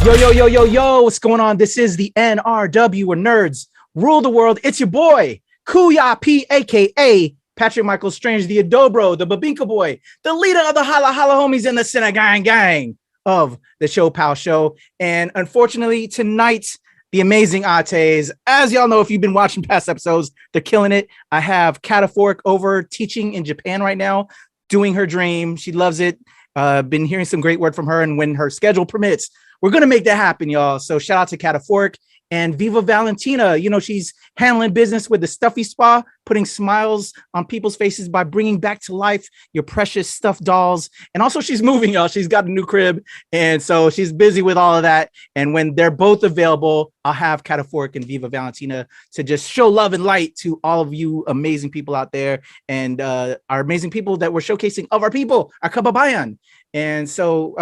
Yo, what's going on? This is the NRW, where nerds rule the world. It's your boy, Kuya P, aka patrick.strange, the Adobo, the Babinka boy, the leader of the Holla Holla homies in the Cine gang of the ShoPowSho. And unfortunately, tonight, the amazing Ates, as y'all know, if you've been watching past episodes, they're killing it. I have Kataphorric over teaching in Japan right now, doing her dream. She loves it. Been hearing some great word from her, and when her schedule permits, we're going to make that happen, y'all. So shout out to Kataphorric and Viva Valentina. You know, she's handling business with the Stuffy Spa, putting smiles on people's faces by bringing back to life your precious stuffed dolls. And also she's moving, y'all. She's got a new crib. And so she's busy with all of that. And when they're both available, I'll have Kataphorric and Viva Valentina to just show love and light to all of you amazing people out there, and our amazing people that we're showcasing of our people, our kababayan. And so,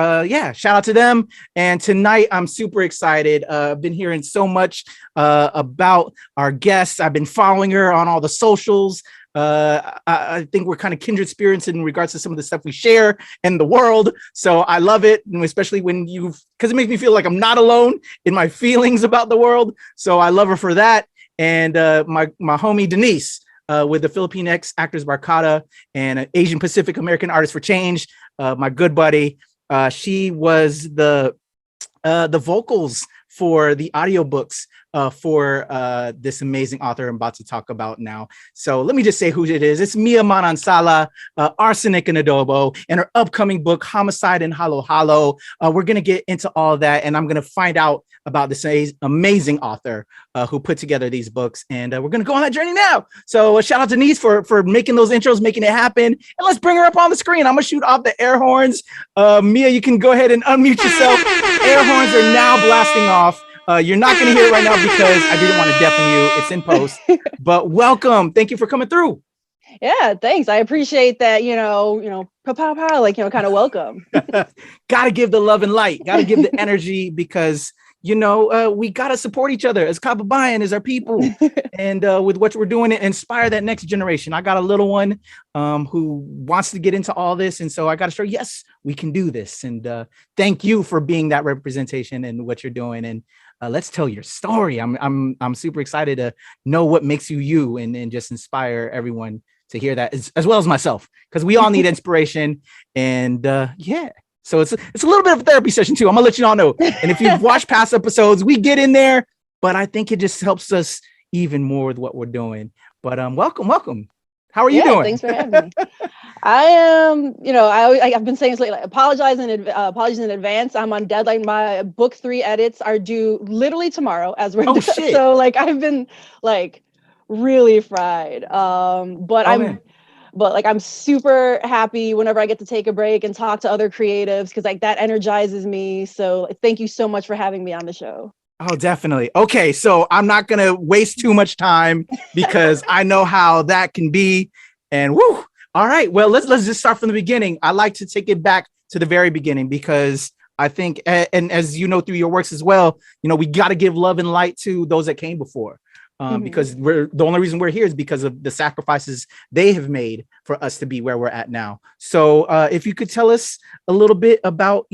shout out to them. And tonight, I'm super excited. I've been hearing so much about our guests. I've been following her on all the socials. I think we're kind of kindred spirits in regards to some of the stuff we share in the world. So I love it, and especially when because it makes me feel like I'm not alone in my feelings about the world. So I love her for that. And my homie Denise, with the Philippine X Actors Barkada and Asian Pacific American Artists for Change, my good buddy. She was the vocals for the audiobooks for this amazing author I'm about to talk about now. So let me just say who it is. It's Mia Manansala, Arsenic and Adobo, and her upcoming book, Homicide and Hollow. We're going to get into all of that, and I'm going to find out about this amazing author who put together these books. And we're going to go on that journey now. So shout out to Denise for making those intros, making it happen. And let's bring her up on the screen. I'm going to shoot off the air horns. Mia, you can go ahead and unmute yourself. Air horns are now blasting off. You're not going to hear it right now because I didn't want to deafen you. It's in post. But welcome. Thank you for coming through. Yeah, thanks. I appreciate that, pow, like, kind of welcome. Got to give the love and light. Got to give the energy because, we got to support each other as kababayan, as our people. And with what we're doing, inspire that next generation. I got a little one who wants to get into all this. And so I got to show, yes, we can do this. And thank you for being that representation and what you're doing. And let's tell your story. I'm super excited to know what makes you and just inspire everyone to hear that, as well as myself, because we all need inspiration. And so it's a little bit of a therapy session too. I'm gonna let you all know. And if you've watched past episodes, we get in there, but I think it just helps us even more with what we're doing. But welcome. How are you doing? Thanks for having me. I am, I've been saying this lately, apologies in advance. I'm on deadline. My book 3 edits are due literally tomorrow as we're shit. So I've been really fried. But I'm super happy whenever I get to take a break and talk to other creatives, because that energizes me. So thank you so much for having me on the show. Oh, definitely. Okay, so I'm not going to waste too much time because I know how that can be. And woo. All right, well, let's just start from the beginning. I like to take it back to the very beginning because I think, and as you know through your works as well, we got to give love and light to those that came before. Because the only reason we're here is because of the sacrifices they have made for us to be where we're at now. So if you could tell us a little bit about,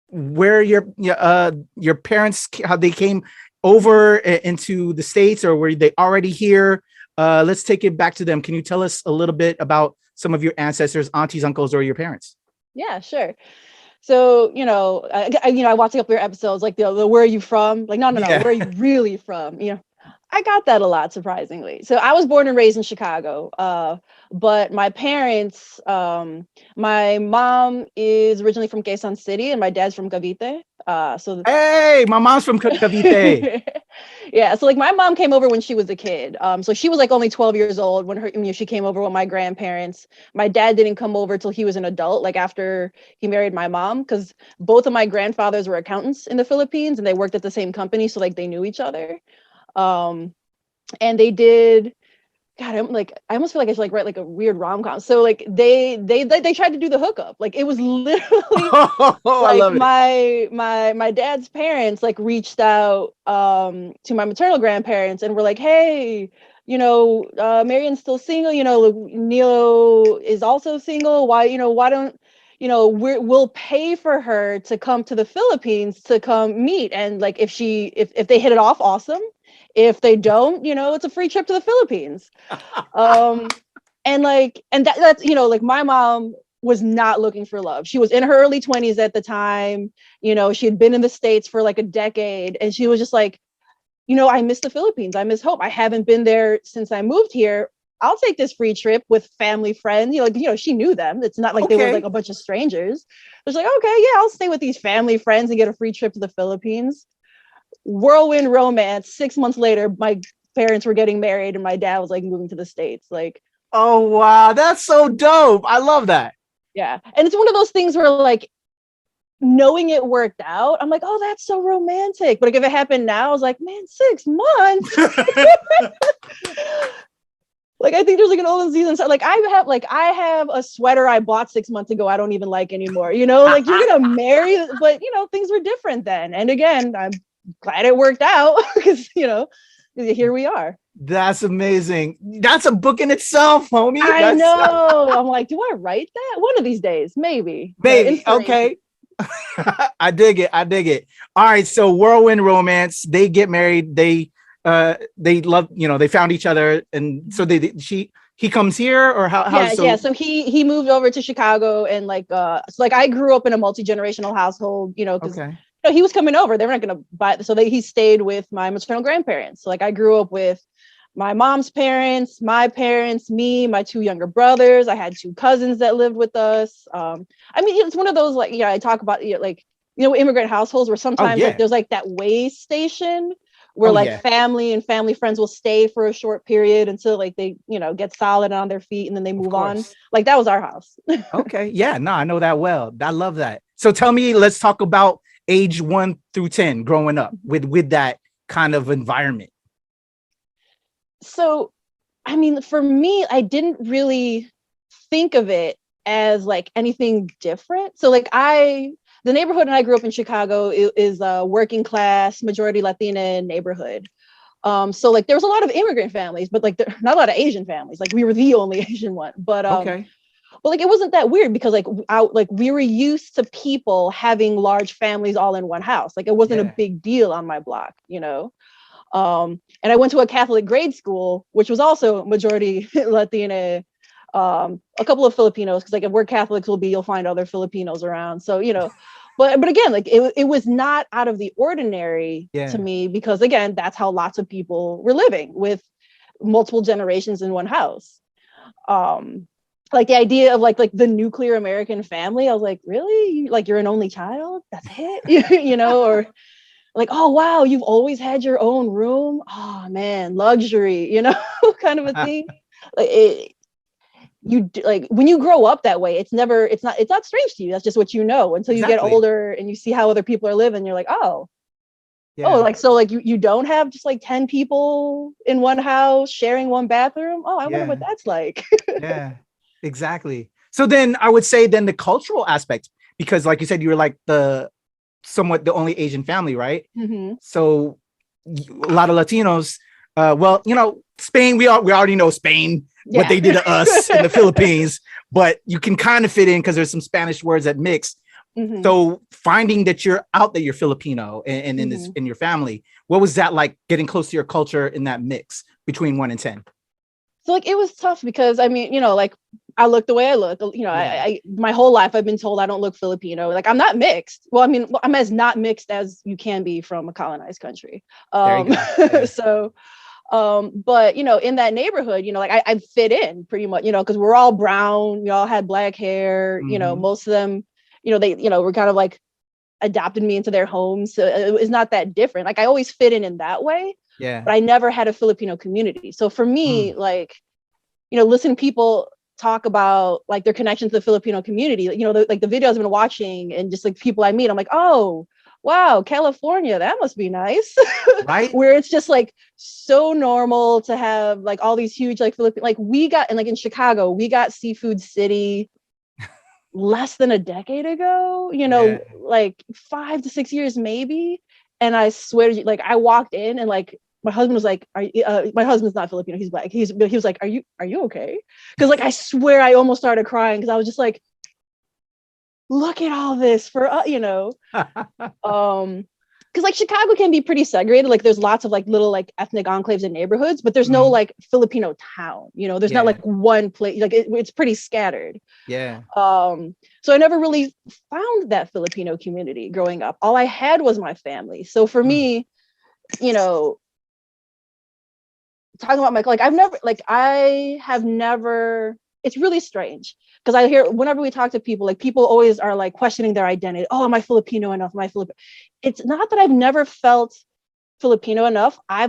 where your parents, how they came over into the States, or were they already here? Let's take it back to them. Can you tell us a little bit about some of your ancestors, aunties, uncles, or your parents? Yeah, sure. So, I watch up your episodes, like the where are you from? No, where are you really from? I got that a lot, surprisingly. So I was born and raised in Chicago, but my parents, my mom is originally from Quezon City and my dad's from Cavite. Hey, my mom's from Cavite. Yeah, so my mom came over when she was a kid. So she was only 12 years old when she came over with my grandparents. My dad didn't come over till he was an adult, after he married my mom, because both of my grandfathers were accountants in the Philippines and they worked at the same company, so they knew each other. And they did, God, I almost feel like I should write a weird rom-com. So they tried to do the hookup. It was literally I love it. My dad's parents reached out to my maternal grandparents and were like, hey, Marion's still single, Nilo is also single. Why don't we'll pay for her to come to the Philippines to come meet. And like, if they hit it off, awesome. If they don't, it's a free trip to the Philippines. That's, like my mom was not looking for love. She was in her early 20s at the time. She had been in the States for like a decade, and she was just like, I miss the Philippines. I miss home. I haven't been there since I moved here. I'll take this free trip with family friends. She knew them. It's not like they were like a bunch of strangers. It was like, okay, yeah, I'll stay with these family friends and get a free trip to the Philippines. Whirlwind romance. 6 months later, my parents were getting married and my dad was like moving to the States. Like, oh wow, that's so dope. I love that. Yeah. And it's one of those things where like, knowing it worked out, I'm like, oh, that's so romantic. But like, if it happened now, I was like, man, 6 months. Like, I think there's like an olden season. So like, I have a sweater I bought 6 months ago I don't even like anymore. Like, you're gonna marry, but things were different then. And again, I'm glad it worked out because here we are. That's amazing. That's a book in itself, homie. I know. I'm like, do I write that one of these days? Maybe. Okay. I dig it. All right, so whirlwind romance. They get married. They love. They found each other, and so he comes here, or how? Yeah. So he moved over to Chicago, and I grew up in a multi-generational household. Because he was coming over. They were not going to buy, so he stayed with my maternal grandparents. So like, I grew up with my mom's parents, my parents, me, my 2 younger brothers. I had 2 cousins that lived with us. It's one of those, like, I talk about, immigrant households where sometimes like, there's like that way station where family and family friends will stay for a short period until like they, get solid on their feet and then they move on. Like, that was our house. Okay. Yeah, no, I know that well. I love that. So tell me, let's talk about age 1 through 10 growing up with that kind of environment. So, for me, I didn't really think of it as like anything different. So like, the neighborhood, and I grew up in Chicago, is a working class, majority Latina neighborhood. So like, there was a lot of immigrant families, but like, not a lot of Asian families. Like, we were the only Asian one, but but like, it wasn't that weird because like, we were used to people having large families all in one house. Like, it wasn't a big deal on my block, and I went to a Catholic grade school, which was also majority Latina, a couple of Filipinos, because like, if we're Catholics, you'll find other Filipinos around. So, but again, like, it was not out of the ordinary to me, because again, that's how lots of people were living, with multiple generations in one house. Like, the idea of like the nuclear American family, I was like, really? Like, you're an only child? That's it? Or like, oh wow, you've always had your own room? Oh man, luxury, kind of a thing. Like, when you grow up that way, it's not strange to you. That's just what until you get older and you see how other people are living. You're like, oh, like, so like, you don't have just like 10 people in one house sharing one bathroom. Oh, I wonder what that's like. Yeah, exactly. So then I would say the cultural aspect, because like you said, you were like somewhat the only Asian family, right? Mm-hmm. So a lot of Latinos, Spain, we already know Spain, what they did to us in the Philippines, but you can kind of fit in because there's some Spanish words that mix. Mm-hmm. So finding that you're Filipino and in your family, what was that like, getting close to your culture in that mix between 1 and 10? So like, it was tough because like, I look the way I look. I my whole life I've been told I don't look Filipino. Like, I'm not mixed. Well, I'm as not mixed as you can be from a colonized country. So, but in that neighborhood, like, I fit in pretty much, because we're all brown. We all had black hair. Mm-hmm. Most of them, they, were kind of like adopted me into their homes. So it's not that different. Like, I always fit in that way. Yeah. But I never had a Filipino community. So for me, like, listening to people talk about like their connection to the Filipino community, like the videos I've been watching and just like people I meet, I'm like, oh wow, California, that must be nice. Right. Where it's just like so normal to have like all these huge like Filipino, like we got, and like in Chicago, we got Seafood City less than a decade ago, like 5 to 6 years maybe. And I swear to you, like, I walked in and like, my husband was like, my husband's not Filipino, he's black. He was like, are you okay? Because like, I swear I almost started crying because I was just like, look at all this for because like Chicago can be pretty segregated. Like there's lots of like little like ethnic enclaves and neighborhoods, but there's no Mhm. like Filipino town. There's not Yeah. like one place. Like it's pretty scattered. Yeah. So I never really found that Filipino community growing up. All I had was my family. So for Mm. me, you know, talking about I have never. It's really strange because I hear whenever we talk to people, like people always are like questioning their identity. Oh, am I Filipino enough? Am I Filipino? It's not that I've never felt Filipino enough. I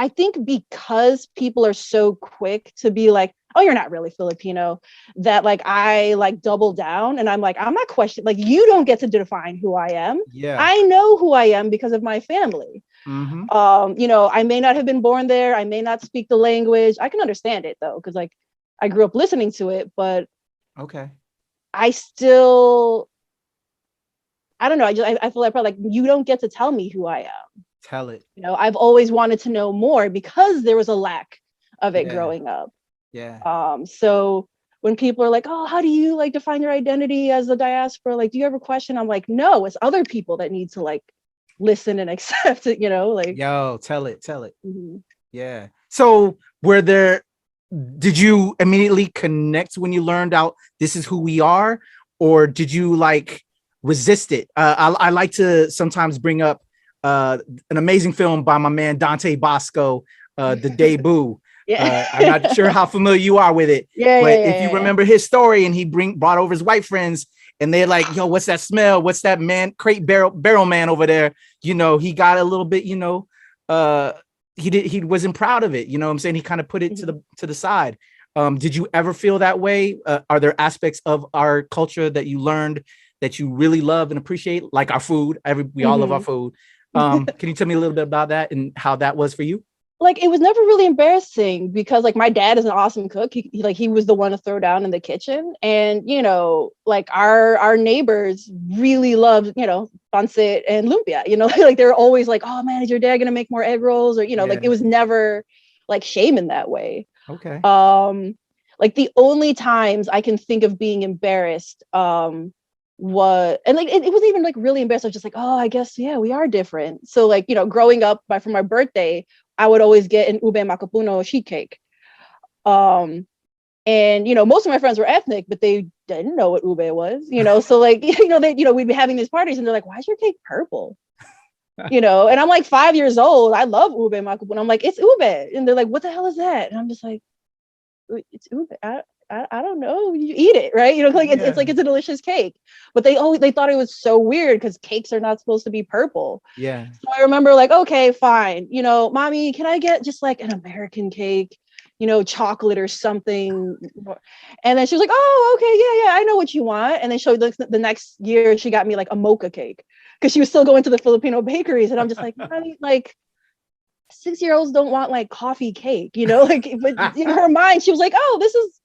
think because people are so quick to be like, oh, you're not really Filipino, that like I like double down and I'm like, I'm not questioning, like, you don't get to define who I am. Yeah. I know who I am because of my family. Mm-hmm. I may not have been born there. I may not speak the language. I can understand it though, because like I grew up listening to it, but Okay. I still, I don't know. I feel like probably like you don't get to tell me who I am. Tell it. I've always wanted to know more because there was a lack of it Yeah. growing up. Yeah. So when people are like, oh, how do you like define your identity as a diaspora? Like, do you ever question? I'm like, no, it's other people that need to like listen and accept it, like. Yo, tell it. Tell it. Mhm. Yeah. So did you immediately connect when you learned out this is who we are? Or did you like resist it? I like to sometimes bring up an amazing film by my man Dante Bosco, The Debut. Yeah. I'm not sure how familiar you are with it, Yeah, but yeah, if you yeah, yeah. remember his story, and he brought over his white friends, and they're like, "Yo, what's that smell? What's that man crate barrel man over there?" He got a little bit, uh, he wasn't proud of it. You know what I'm saying? He kind of put it Mhm. to the side. Did you ever feel that way? Are there aspects of our culture that you learned that you really love and appreciate, like our food? We all love our Mhm. food. Can you tell me a little bit about that and how that was for you? Like it was never really embarrassing because like my dad is an awesome cook. He was the one to throw down in the kitchen, and like our neighbors really loved pancit and lumpia. Like they're always like, oh man, is your dad gonna make more egg rolls? Or like it Yeah. was never like shame in that way. Okay. Like the only times I can think of being embarrassed was, and like it was even like really embarrassed. I was just like, oh, I guess yeah, we are different. So like growing up, for my birthday, I would always get an ube macapuno sheet cake. Um, and most of my friends were ethnic, but they didn't know what ube was. So like we'd be having these parties, and they're like, why is your cake purple? And I'm like 5 years old. I love ube macapuno. I'm like, it's ube, and they're like, what the hell is that? And I'm just like, it's ube. I don't know. You eat it, right? Like it's like it's a delicious cake. But they thought it was so weird because cakes are not supposed to be purple. Yeah. So I remember like, okay, fine. Mommy, can I get just like an American cake? Chocolate or something. And then she was like, oh, okay, yeah, I know what you want. And then the next year she got me like a mocha cake because she was still going to the Filipino bakeries. And I'm just like, Mommy, like 6-year-olds don't want like coffee cake, like, but in her mind, she was like, oh, this is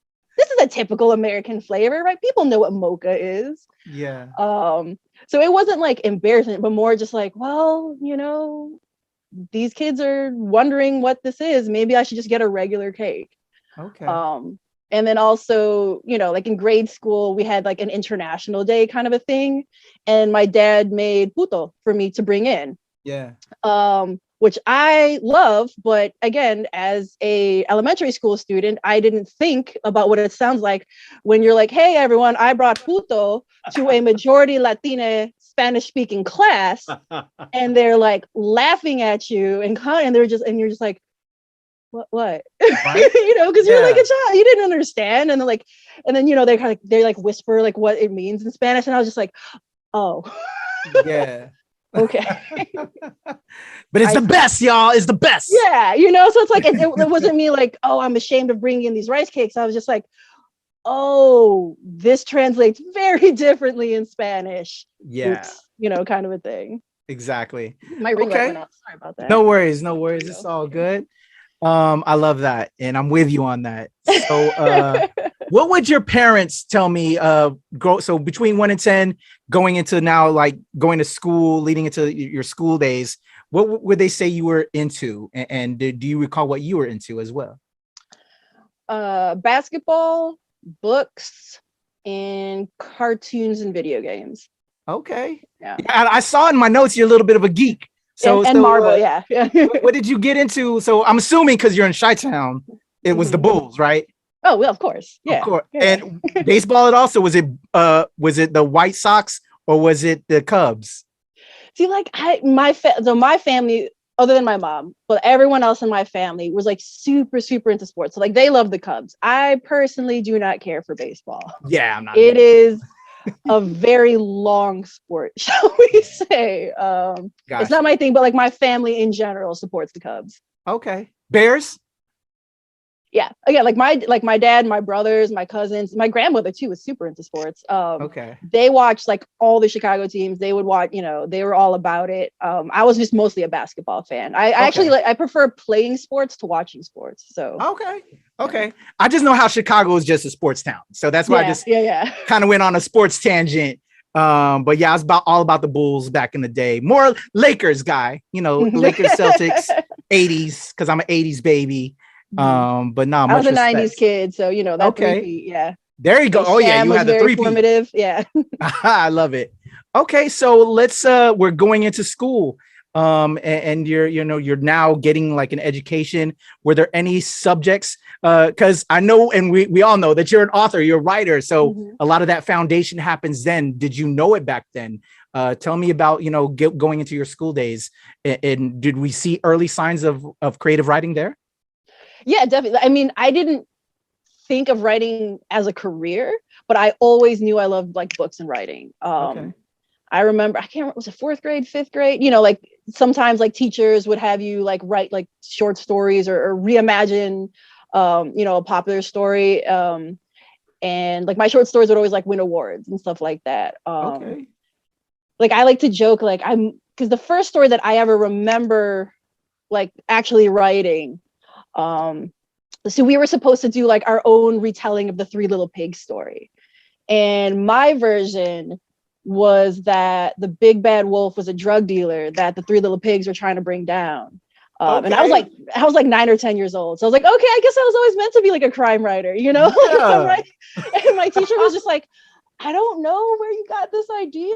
a typical American flavor, right? People know what mocha is. Yeah. So it wasn't like embarrassing, but more just like, well, these kids are wondering what this is. Maybe I should just get a regular cake. Okay. And then also, like in grade school, we had like an international day kind of a thing. And my dad made puto for me to bring in. Yeah. Which I love, but again, as a elementary school student, I didn't think about what it sounds like when you're like, "Hey, everyone, I brought puto to a majority Latina Spanish-speaking class," and they're like laughing at you, and you're just like, "What?" Right? Because you're like a child, you didn't understand, and then they like whisper like what it means in Spanish, and I was just like, "Oh, Yeah. okay." But it's the best, y'all. It's the best. Yeah, so it's like it wasn't me like, oh, I'm ashamed of bringing in these rice cakes. I was just like, oh, this translates very differently in Spanish. Yeah. Oops, kind of a thing. Exactly. My ring light went out. Sorry about that. No worries. No worries. It's all good. I love that, and I'm with you on that. So what would your parents tell me so between 1 and 10 going into now, like going to school, leading into your school days, what would they say you were into, and do you recall what you were into as well? Basketball, books, and cartoons and video games. Okay. Yeah. I saw in my notes you're a little bit of a geek. And Marvel, yeah. What did you get into? So I'm assuming because you're in Chi-Town, it was the Bulls, right? Oh, well, of course. Yeah. Of course. Yeah. And baseball at all. So was it the White Sox or was it the Cubs? See, like my family, other than my mom, but everyone else in my family was like super, super into sports. So like they love the Cubs. I personally do not care for baseball. Yeah, I'm not. It is a very long sport, shall we say. It's not my thing, but like my family in general supports the Cubs. Okay. Bears? Yeah. Again, like my dad, my brothers, my cousins, my grandmother too was super into sports. Okay. They watched like all the Chicago teams. They would watch, they were all about it. I was just mostly a basketball fan. I actually I prefer playing sports to watching sports. So okay. I just know how Chicago is just a sports town. So that's why I just kind of went on a sports tangent. But yeah, I was all about the Bulls back in the day. More Lakers guy, Lakers, Celtics, 80s, because I'm an 80s baby. But no, I was a 90s kid, so that okay. Yeah. There you go. Oh yeah, you had the 3 formative. Yeah. I love it. Okay, so let's we're going into school. And you're now getting like an education. Were there any subjects? Because I know, and we all know that you're an author, you're a writer. So a lot of that foundation happens then. Did you know it back then? Tell me about, going into your school days, and did we see early signs of creative writing there? Yeah, definitely. I mean, I didn't think of writing as a career, but I always knew I loved like books and writing. I remember, I can't remember, was it 4th grade, 5th grade? Like sometimes like teachers would have you like write like short stories or reimagine, a popular story. And like my short stories would always like win awards and stuff like that. Like I like to joke, because the first story that I ever remember like actually writing, so we were supposed to do like our own retelling of the Three Little Pigs story. And my version was that the big bad wolf was a drug dealer that the Three Little Pigs were trying to bring down. And I was like 9 or 10 years old. So I was like, okay, I guess I was always meant to be like a crime writer, Yeah. And my teacher was just like, I don't know where you got this idea,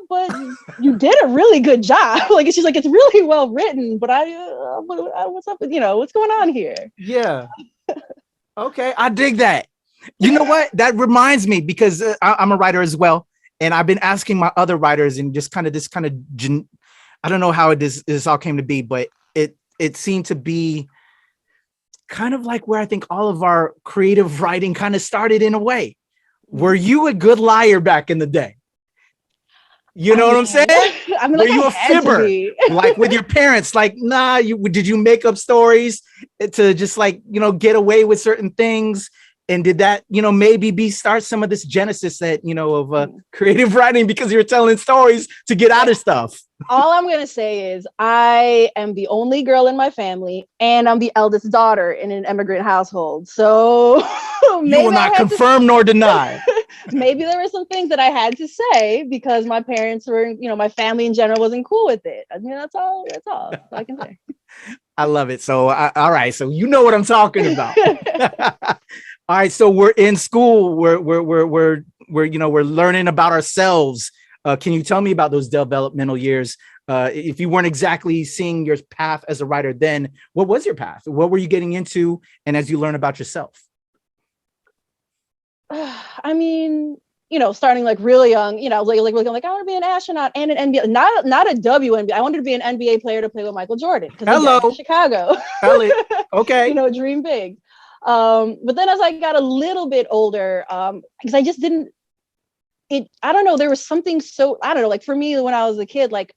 but you did a really good job. Like, she's like, it's really well written, but what's up with, what's going on here? Yeah. Okay. I dig that. You know what? That reminds me, because I'm a writer as well. And I've been asking my other writers, and just kind of I don't know how this all came to be, but it seemed to be kind of like where I think all of our creative writing kind of started in a way. Were you a good liar back in the day? You know what I'm saying? I mean, were you a fibber? Like with your parents? Like, nah, did you make up stories to just like, get away with certain things? And did that, maybe start some of this genesis that, of creative writing, because you're telling stories to get out of stuff? All I'm going to say is I am the only girl in my family, and I'm the eldest daughter in an immigrant household. So you will not confirm nor deny. Maybe there were some things that I had to say because my parents were, my family in general wasn't cool with it. I mean, that's all I can say. I love it. So, all right. So you know what I'm talking about. All right. So we're in school. We're learning about ourselves. Can you tell me about those developmental years? If you weren't exactly seeing your path as a writer then, what was your path? What were you getting into? And as you learn about yourself? I mean, starting like really young, I was like I want to be an astronaut and an NBA, not a WNBA. I wanted to be an NBA player to play with Michael Jordan. Hello, Chicago. Okay. Dream big. But then as I got a little bit older, because I just didn't. I don't know. There was something so, I don't know, like for me, when I was a kid, like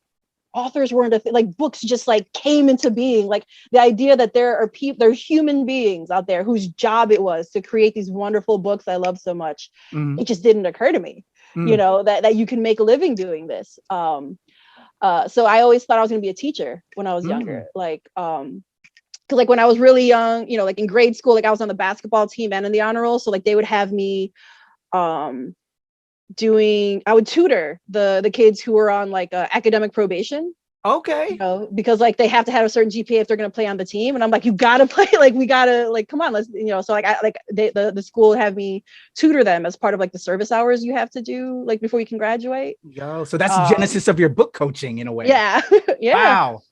authors weren't like books just like came into being. Like the idea that there are there's human beings out there whose job it was to create these wonderful books I love so much. It just didn't occur to me, that you can make a living doing this. So I always thought I was going to be a teacher when I was younger. Like, because like when I was really young, like in grade school, like I was on the basketball team and in the honor roll. So like they would have me, I would tutor the kids who were on like academic probation. Okay. Because like they have to have a certain GPA if they're going to play on the team. And I'm like, you got to play, like, we got to, like, come on, let's, so like, the school would have me tutor them as part of like the service hours you have to do, like, before you can graduate. Yo, so that's the genesis of your book coaching in a way. Yeah. Yeah. Wow.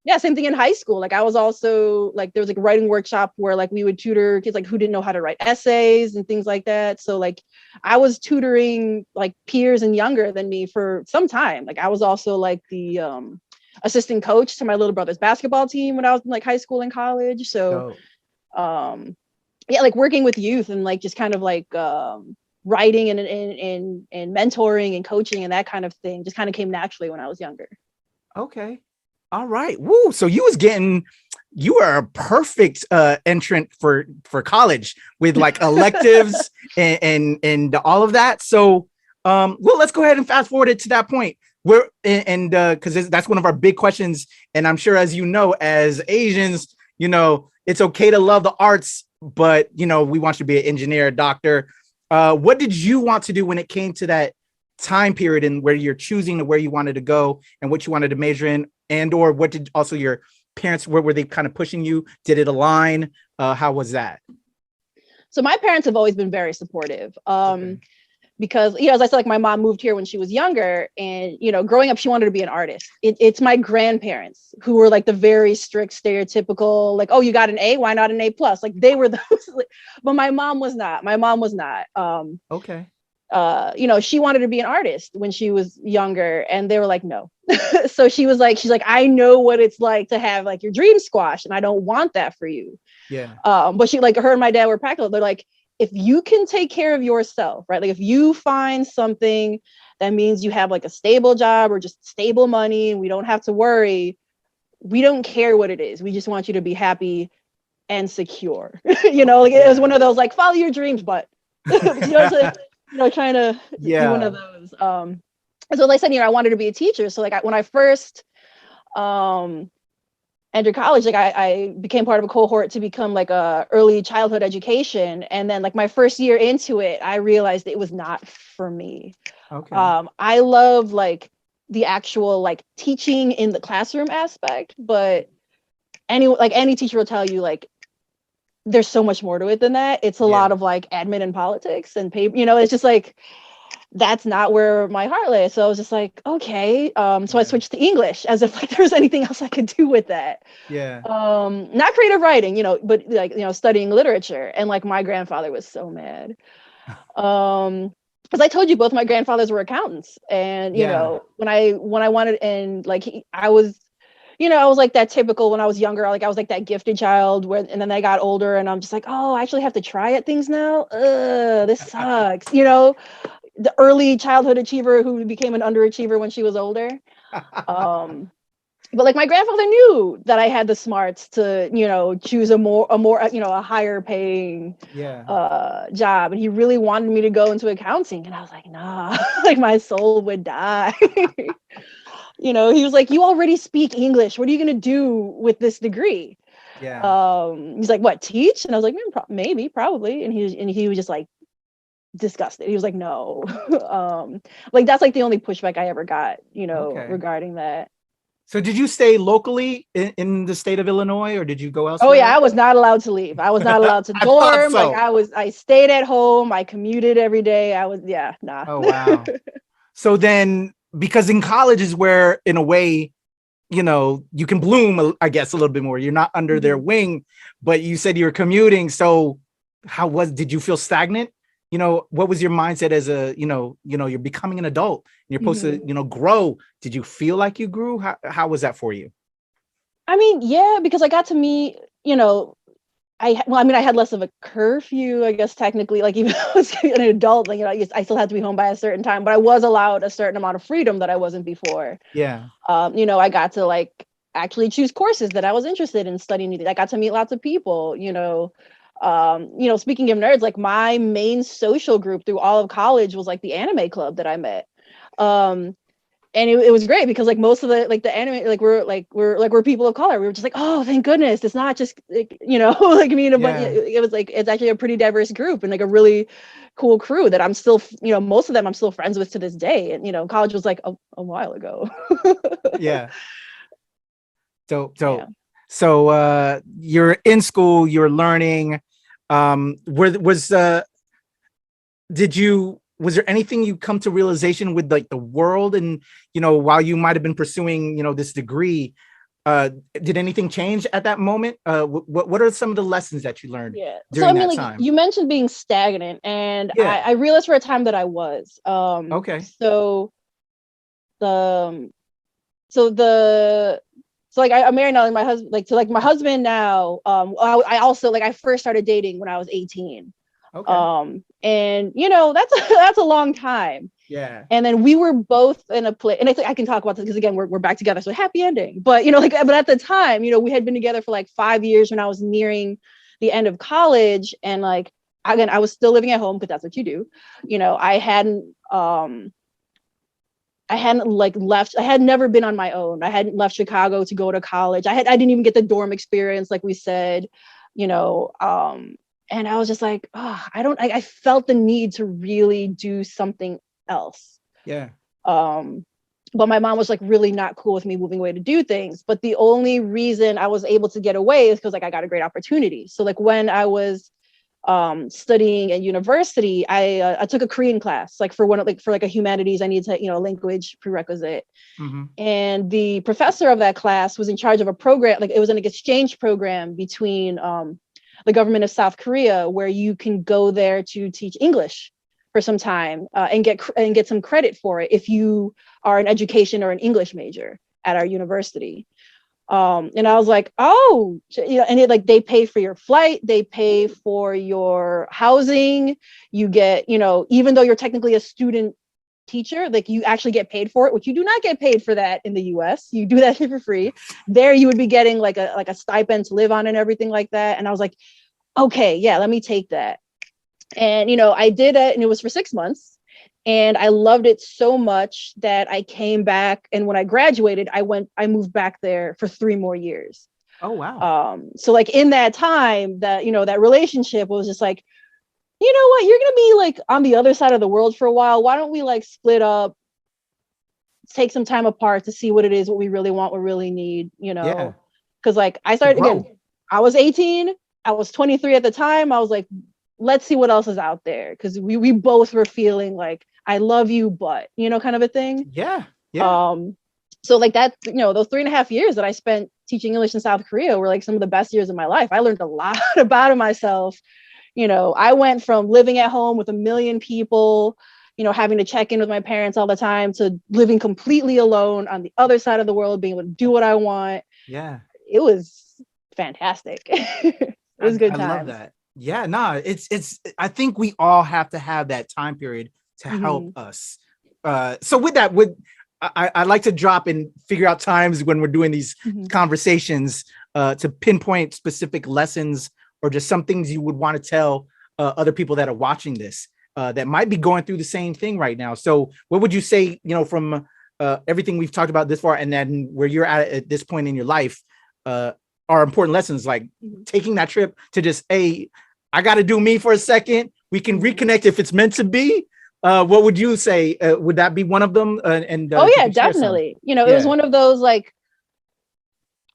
Yeah, same thing in high school. Like I was also like, there was like a writing workshop where like we would tutor kids like who didn't know how to write essays and things like that. So like I was tutoring like peers and younger than me for some time. Like I was also like the assistant coach to my little brother's basketball team when I was in like high school and college. So yeah, like working with youth and like just kind of like writing and mentoring and coaching and that kind of thing just kind of came naturally when I was younger. Okay. All right. Woo. So you were a perfect entrant for college with like electives and all of that. So well, let's go ahead and fast forward it to that point. Because that's one of our big questions. And I'm sure, as you know, as Asians, it's okay to love the arts, but we want you to be an engineer, a doctor. What did you want to do when it came to that time period and where you're choosing where you wanted to go and what you wanted to major in? And or what did also your parents, were they kind of pushing you? Did it align? How was that? So my parents have always been very supportive. Because, as I said, like my mom moved here when she was younger and, growing up, she wanted to be an artist. It's my grandparents who were like the very strict, stereotypical, like, oh, you got an A, why not an A plus? Like they were those, but my mom was not. Okay. She wanted to be an artist when she was younger and they were like, no. So she's like, I know what it's like to have like your dreams squashed and I don't want that for you. Yeah. But she, like, her and my dad were practical. They're like, if you can take care of yourself, right? Like if you find something that means you have like a stable job or just stable money and we don't have to worry, we don't care what it is. We just want you to be happy and secure. It was one of those like, follow your dreams, but trying to do one of those. So like I said, I wanted to be a teacher. So like when I first entered college, like I became part of a cohort to become like a early childhood education. And then like my first year into it, I realized it was not for me. Okay. I love like the actual like teaching in the classroom aspect, but any teacher will tell you like there's so much more to it than that. It's a lot of like admin and politics and paper, it's just like that's not where my heart lay. So I was just like, okay. So I switched to English as if like there was anything else I could do with that. Yeah. Not creative writing, but like, studying literature. And like my grandfather was so mad. Because I told you both my grandfathers were accountants. And, when I wanted, and like I was like that typical when I was younger, like I was like that gifted child and then I got older and I'm just like, oh, I actually have to try at things now. This sucks. The early childhood achiever who became an underachiever when she was older. But like my grandfather knew that I had the smarts to, choose a higher paying job. And he really wanted me to go into accounting. And I was like, nah, like my soul would die. He was like, you already speak English. What are you going to do with this degree? Yeah. He's like, what, teach? And I was like, maybe, probably. And he was just like, disgusted. He was like, no. Like that's like the only pushback I ever got, regarding that. So did you stay locally in the state of Illinois or did you go elsewhere? Oh yeah, I was not allowed to leave. I was not allowed to dorm. So. Like I stayed at home. I commuted every day. Nah. Oh wow. So then, because in college is where in a way, you can bloom, I guess, a little bit more. You're not under their wing, but you said you were commuting. So did you feel stagnant? What was your mindset as you're becoming an adult and you're supposed to, grow. Did you feel like you grew? How was that for you? I mean, yeah, because I got to meet, I had less of a curfew, I guess, technically, like even though I was an adult, like, I still had to be home by a certain time, but I was allowed a certain amount of freedom that I wasn't before. Yeah. I got to like actually choose courses that I was interested in studying. I got to meet lots of people, speaking of nerds, like my main social group through all of college was like the anime club that I met. And it was great because like most of the anime, we're people of color. We were just like, oh, thank goodness. It's not just like, like me and a bunch, it was like, it's actually a pretty diverse group and like a really cool crew that I'm still, most of them I'm still friends with to this day. And, college was like a while ago. Yeah. So Yeah. you're in school, you're learning. Was there anything you come to realization with like the world, and while you might have been pursuing this degree, did anything change at that moment? What are some of the lessons that you learned Yeah. So I during mean, that like time? you mentioned being stagnant, and Yeah. I realized for a time that I was. Okay. So the so the so like I'm married now, like my husband, like my husband now. I also like I first started dating when I was 18. Okay. And that's a long time. Yeah. And then we were both in a place, and I can talk about this because again, we're back together, so happy ending. But but at the time, we had been together for like 5 years when I was nearing the end of college, and like again, I was still living at home because that's what you do. I hadn't like left. I had never been on my own. I hadn't left Chicago to go to college. I didn't even get the dorm experience, like we said, you know. And I was just like, oh, I felt the need to really do something else. Yeah. But my mom was like really not cool with me moving away to do things. But the only reason I was able to get away is because like I got a great opportunity. So like when I was studying at university, I took a Korean class, like for a humanities, I needed to, a language prerequisite. Mm-hmm. And the professor of that class was in charge of a program, like it was an exchange program between the government of South Korea, where you can go there to teach English for some time and get some credit for it if you are an education or an English major at our university. And I was like, oh, and they pay for your flight, they pay for your housing, you get, even though you're technically a student teacher, like you actually get paid for it, which you do not get paid for that in the US. You do that for free. There you would be getting like a stipend to live on and everything like that. And I was like, okay, yeah, let me take that. And I did it, and it was for 6 months. And I loved it so much that I came back. And when I graduated, I moved back there for 3 more years. Oh, wow. So like in that time that, that relationship was just like, you know what, you're going to be like on the other side of the world for a while. Why don't we like split up, take some time apart to see what it is, what we really want, what we really need, Yeah. Cause like I started again, I was 18, I was 23 at the time. I was like, let's see what else is out there. Cause we both were feeling like, I love you, but kind of a thing. Yeah. Yeah. So like that, those 3.5 years that I spent teaching English in South Korea were like some of the best years of my life. I learned a lot about myself. I went from living at home with 1 million people, having to check in with my parents all the time, to living completely alone on the other side of the world, being able to do what I want. Yeah. It was fantastic. It was good times. I love that. Yeah, no, it's I think we all have to have that time period to help us. So with that, I like to drop and figure out times when we're doing these conversations to pinpoint specific lessons or just some things you would want to tell other people that are watching this that might be going through the same thing right now. So what would you say, from everything we've talked about this far, and then where you're at this point in your life, are important lessons, like taking that trip to just, hey, I got to do me for a second. We can reconnect if it's meant to be. What would you say? Would that be one of them? Oh yeah, definitely. It was one of those, like,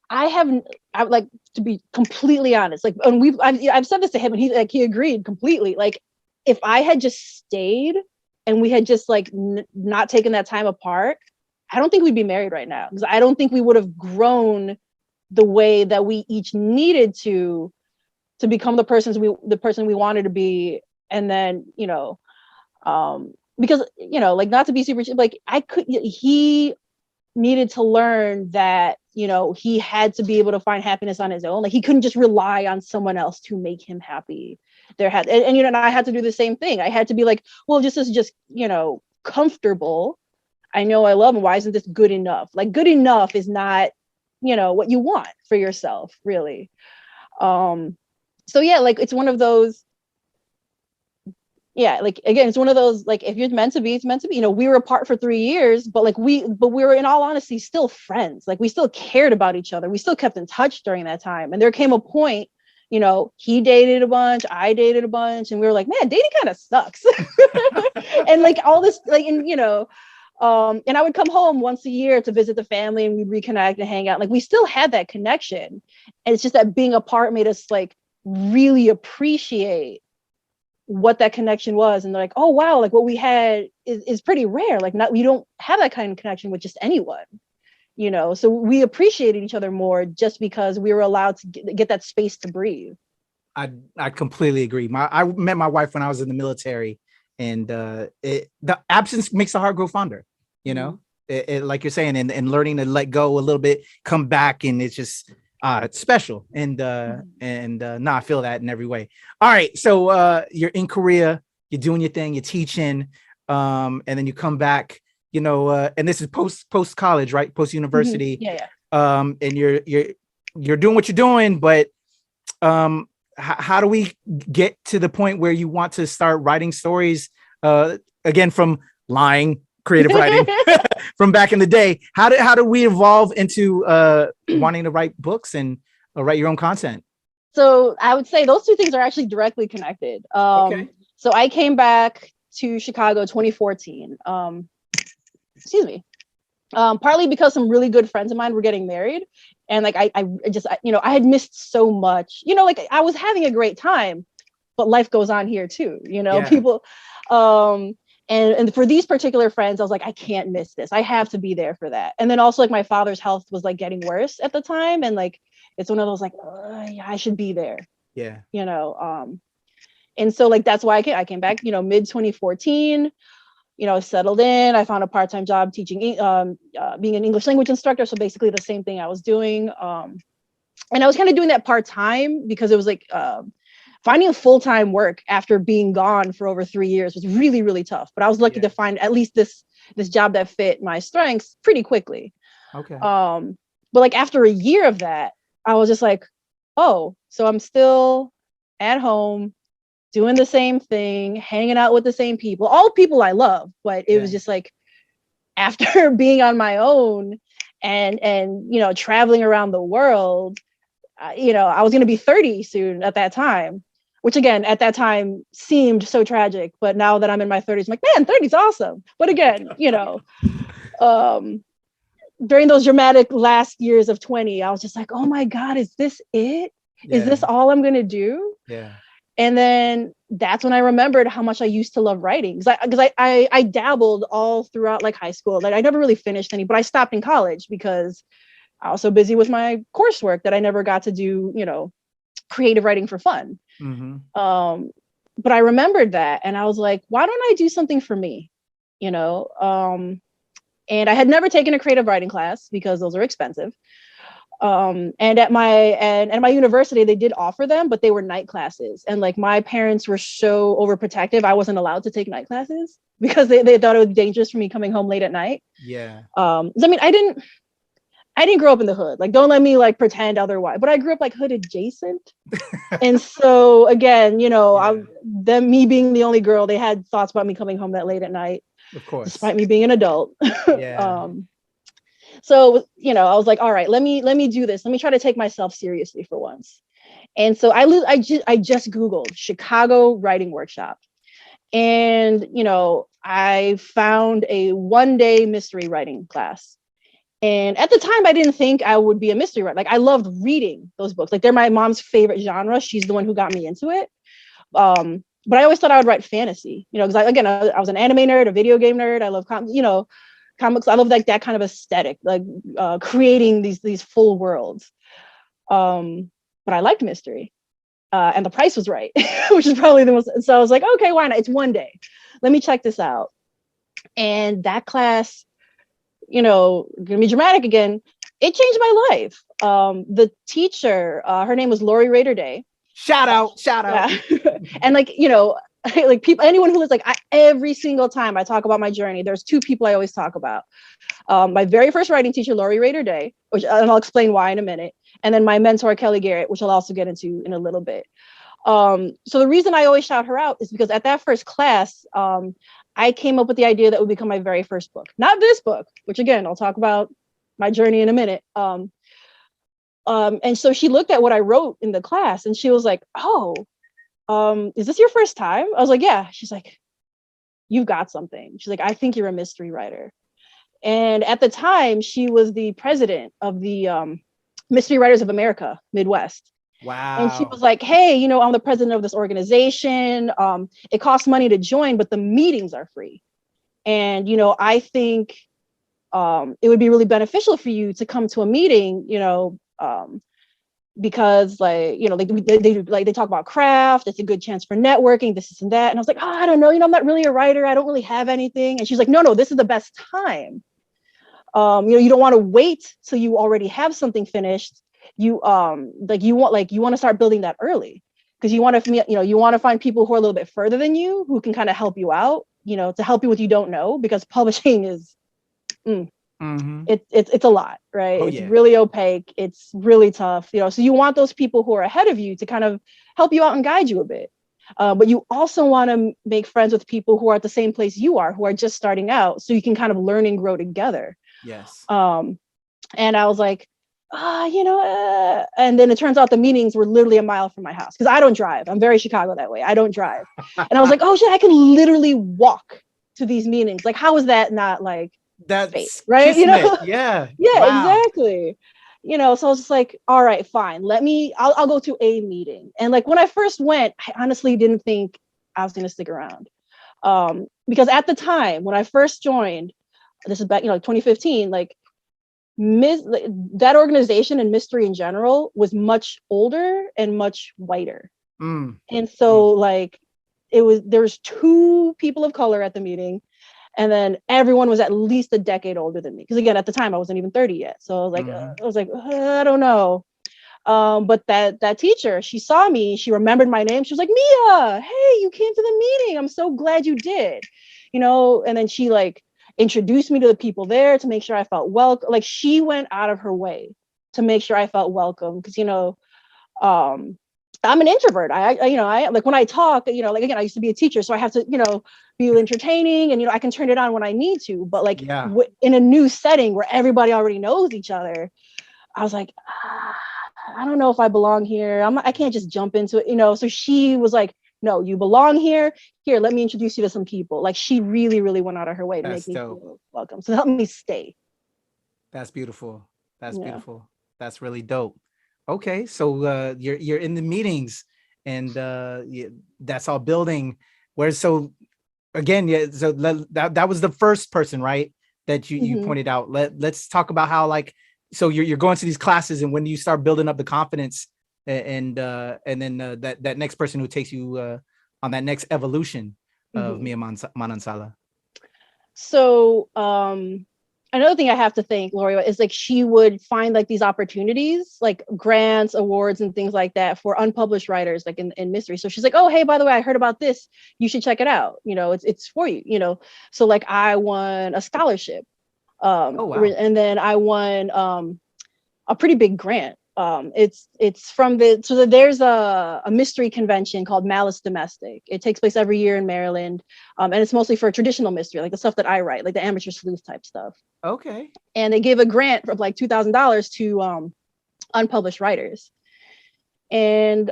I like, to be completely honest, like, and I've said this to him, and he agreed completely. Like, if I had just stayed and we had just like not taken that time apart, I don't think we'd be married right now, because I don't think we would have grown the way that we each needed to become the person we wanted to be. And then, because, like, not to be super, like, he needed to learn that, he had to be able to find happiness on his own. Like, he couldn't just rely on someone else to make him happy. And I had to do the same thing. I had to be like, well, this is just, comfortable. I know I love him. Why isn't this good enough? Like, good enough is not, what you want for yourself, really. So yeah, like, it's one of those, yeah, like, again, it's one of those, like, if you're meant to be, it's meant to be. We were apart for 3 years, but like we were, in all honesty, still friends. Like, we still cared about each other. We still kept in touch during that time. And there came a point, he dated a bunch, I dated a bunch, and we were like, man, dating kind of sucks. And like all this, like, and And I would come home once a year to visit the family, and we'd reconnect and hang out. Like, we still had that connection. And it's just that being apart made us like really appreciate what that connection was. And they're like, oh wow, like what we had is pretty rare. Like, not, we don't have that kind of connection with just anyone, you know? So we appreciated each other more just because we were allowed to get that space to breathe. I completely agree. I met my wife when I was in the military, and the absence makes the heart grow fonder. You know, it, like you're saying, and learning to let go a little bit, come back, and it's just it's special. And no, I feel that in every way. All right, so you're in Korea, you're doing your thing, you're teaching, and then you come back. You know, and this is post college, right? Post university. Yeah. And you're doing what you're doing, but how do we get to the point where you want to start writing stories again from lying, creative writing from back in the day? How do we evolve into wanting to write books and write your own content? So I would say those two things are actually directly connected. Okay. So I came back to Chicago 2014. Excuse me. Partly because some really good friends of mine were getting married, and like I just you know, I had missed so much. You know, like I was having a great time, but life goes on here too. You know, people. And for these particular friends, I was like, I can't miss this. I have to be there for that. And then also like my father's health was like getting worse at the time, and like it's one of those like, yeah, I should be there. Yeah. You know, and so like that's why I came back. You know, mid 2014. You know, settled in. I found a part-time job teaching, being an English language instructor. So basically the same thing I was doing. And I was kind of doing that part-time because it was like finding a full-time work after being gone for over 3 years was really, really tough. But I was lucky to find at least this job that fit my strengths pretty quickly. Okay. But like after a year of that, I was just like, oh, so I'm still at home, doing the same thing, hanging out with the same people, all people I love. But it was just like, after being on my own and you know, traveling around the world, you know, I was going to be 30 soon at that time, which again, at that time seemed so tragic. But now that I'm in my 30s, I'm like, man, 30 is awesome. But again, you know, during those dramatic last years of 20, I was just like, oh my God, is this it? Is this all I'm going to do? Yeah. And then that's when I remembered how much I used to love writing, because I dabbled all throughout like high school. Like I never really finished any, but I stopped in college because I was so busy with my coursework that I never got to do, you know, creative writing for fun. But I remembered that, and I was like, why don't I do something for me? You know, and I had never taken a creative writing class because those are expensive. And at my university, they did offer them, but they were night classes. And like my parents were so overprotective, I wasn't allowed to take night classes because they thought it was dangerous for me coming home late at night. Yeah. I mean, I didn't grow up in the hood. Like, don't let me like pretend otherwise, but I grew up like hood adjacent. And so again, you know, me being the only girl, they had thoughts about me coming home that late at night, of course, despite me being an adult. So, you know, I was like, all right, let me do this. Let me try to take myself seriously for once. And so I just Googled Chicago writing workshop. And, you know, I found a 1-day mystery writing class. And at the time, I didn't think I would be a mystery writer. Like I loved reading those books. Like they're my mom's favorite genre. She's the one who got me into it. But I always thought I would write fantasy, you know, because I was an anime nerd, a video game nerd. I love comics. I love like that kind of aesthetic, like creating these full worlds. But I liked mystery, and the price was right, which is probably the most. So I was like, okay, why not? It's 1 day. Let me check this out. And that class, you know, gonna be dramatic again. It changed my life. The teacher, her name was Lori Rader Day. Shout out. Yeah. And like, you know, like people, anyone who is like, every single time I talk about my journey, there's 2 people I always talk about. My very first writing teacher, Lori Rader Day, and I'll explain why in a minute. And then my mentor, Kelly Garrett, which I'll also get into in a little bit. So the reason I always shout her out is because at that first class, I came up with the idea that would become my very first book. Not this book, which again, I'll talk about my journey in a minute. And so she looked at what I wrote in the class and she was like, oh, is this your first time? I was like, yeah. She's like, you've got something. She's like, I think you're a mystery writer. And at the time, she was the president of the Mystery Writers of America, Midwest. Wow. And she was like, hey, you know, I'm the president of this organization. It costs money to join, but the meetings are free. And, you know, I think it would be really beneficial for you to come to a meeting, you know, because like, you know, they talk about craft. It's a good chance for networking, this and that. And I was like, oh, I don't know, you know, I'm not really a writer. I don't really have anything. And she's like, no, this is the best time. You know, you don't want to wait till you already have something finished. You want to start building that early, because you want to, you know, you want to find people who are a little bit further than you, who can kind of help you out, you know, to help you with you don't know, because publishing is it's a lot, right? It's really opaque. It's really tough, you know. So you want those people who are ahead of you to kind of help you out and guide you a bit. But you also want to make friends with people who are at the same place you are, who are just starting out, so you can kind of learn and grow together. Yes. And I was like, you know, and then it turns out the meetings were literally a mile from my house, because I don't drive. I'm very Chicago that way. I don't drive. And I was like, oh shit, I can literally walk to these meetings. Like, how is that not like that's fate, right? You know? Yeah. Yeah, wow. Exactly. You know, so I was just like, all right, fine. I'll go to a meeting. And like when I first went, I honestly didn't think I was going to stick around. Because at the time when I first joined, this is back, you know, 2015, like that organization and mystery in general was much older and much whiter. And so like there was 2 people of color at the meeting, and then everyone was at least a decade older than me, because again, at the time I wasn't even 30 yet. So I was like I don't know. But that teacher, she saw me, she remembered my name, she was like, Mia, hey, you came to the meeting, I'm so glad you did, you know. And then she like introduced me to the people there to make sure I felt welcome. Like she went out of her way to make sure I felt welcome, because you know, I'm an introvert. I you know, I like when I talk, you know, like again, I used to be a teacher, so I have to, you know, be entertaining, and you know, I can turn it on when I need to. But like in a new setting where everybody already knows each other, I was like, I don't know if I belong here. I can't just jump into it, you know. So she was like, no, you belong here. Here, let me introduce you to some people. Like she really, really went out of her way to make me feel welcome. So help me stay. That's beautiful. That's beautiful. That's really dope. Okay, so you're in the meetings, and that's all building. So again, so that was the first person, right? That you pointed out. Let's talk about how, like, so you're going to these classes, and when you start building up the confidence, and then that next person who takes you on that next evolution of Mia Manansala. So another thing I have to thank Lori is like she would find like these opportunities, like grants, awards, and things like that for unpublished writers, like in mystery. So she's like, oh, hey, by the way, I heard about this. You should check it out. You know, it's for you, you know. So like I won a scholarship. And then I won a pretty big grant. It's from there's a mystery convention called Malice Domestic. It takes place every year in Maryland, and it's mostly for traditional mystery, like the stuff that I write, like the amateur sleuth type stuff. Okay. And they give a grant of like $2,000 to unpublished writers, and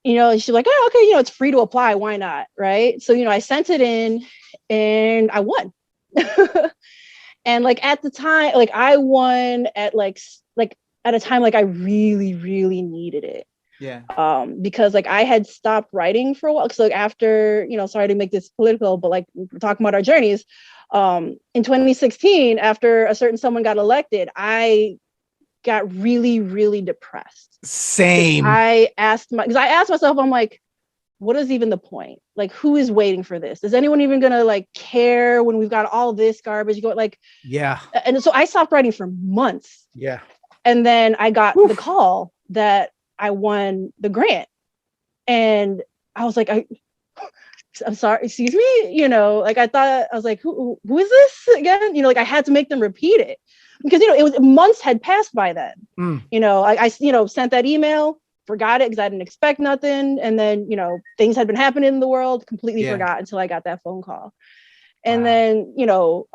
you know, she's like, oh, okay, you know, it's free to apply, why not, right? So you know, I sent it in, and I won. And like at the time, like I won at like at a time like I really, really needed it. Yeah. Because like I had stopped writing for a while. So like after, you know, sorry to make this political, but like we're talking about our journeys. In 2016, after a certain someone got elected, I got really, really depressed. Same. I asked myself, I'm like, what is even the point? Like, who is waiting for this? Is anyone even gonna like care when we've got all this garbage going? Like, yeah. And so I stopped writing for months. Yeah. And then I got the call that I won the grant, and I was like, I'm sorry, excuse me, you know, like I was like, who is this again? You know, like I had to make them repeat it, because you know, it was months had passed by then. You know, I you know, sent that email, forgot it because I didn't expect nothing. And then, you know, things had been happening in the world, completely forgot until I got that phone call. And then, you know,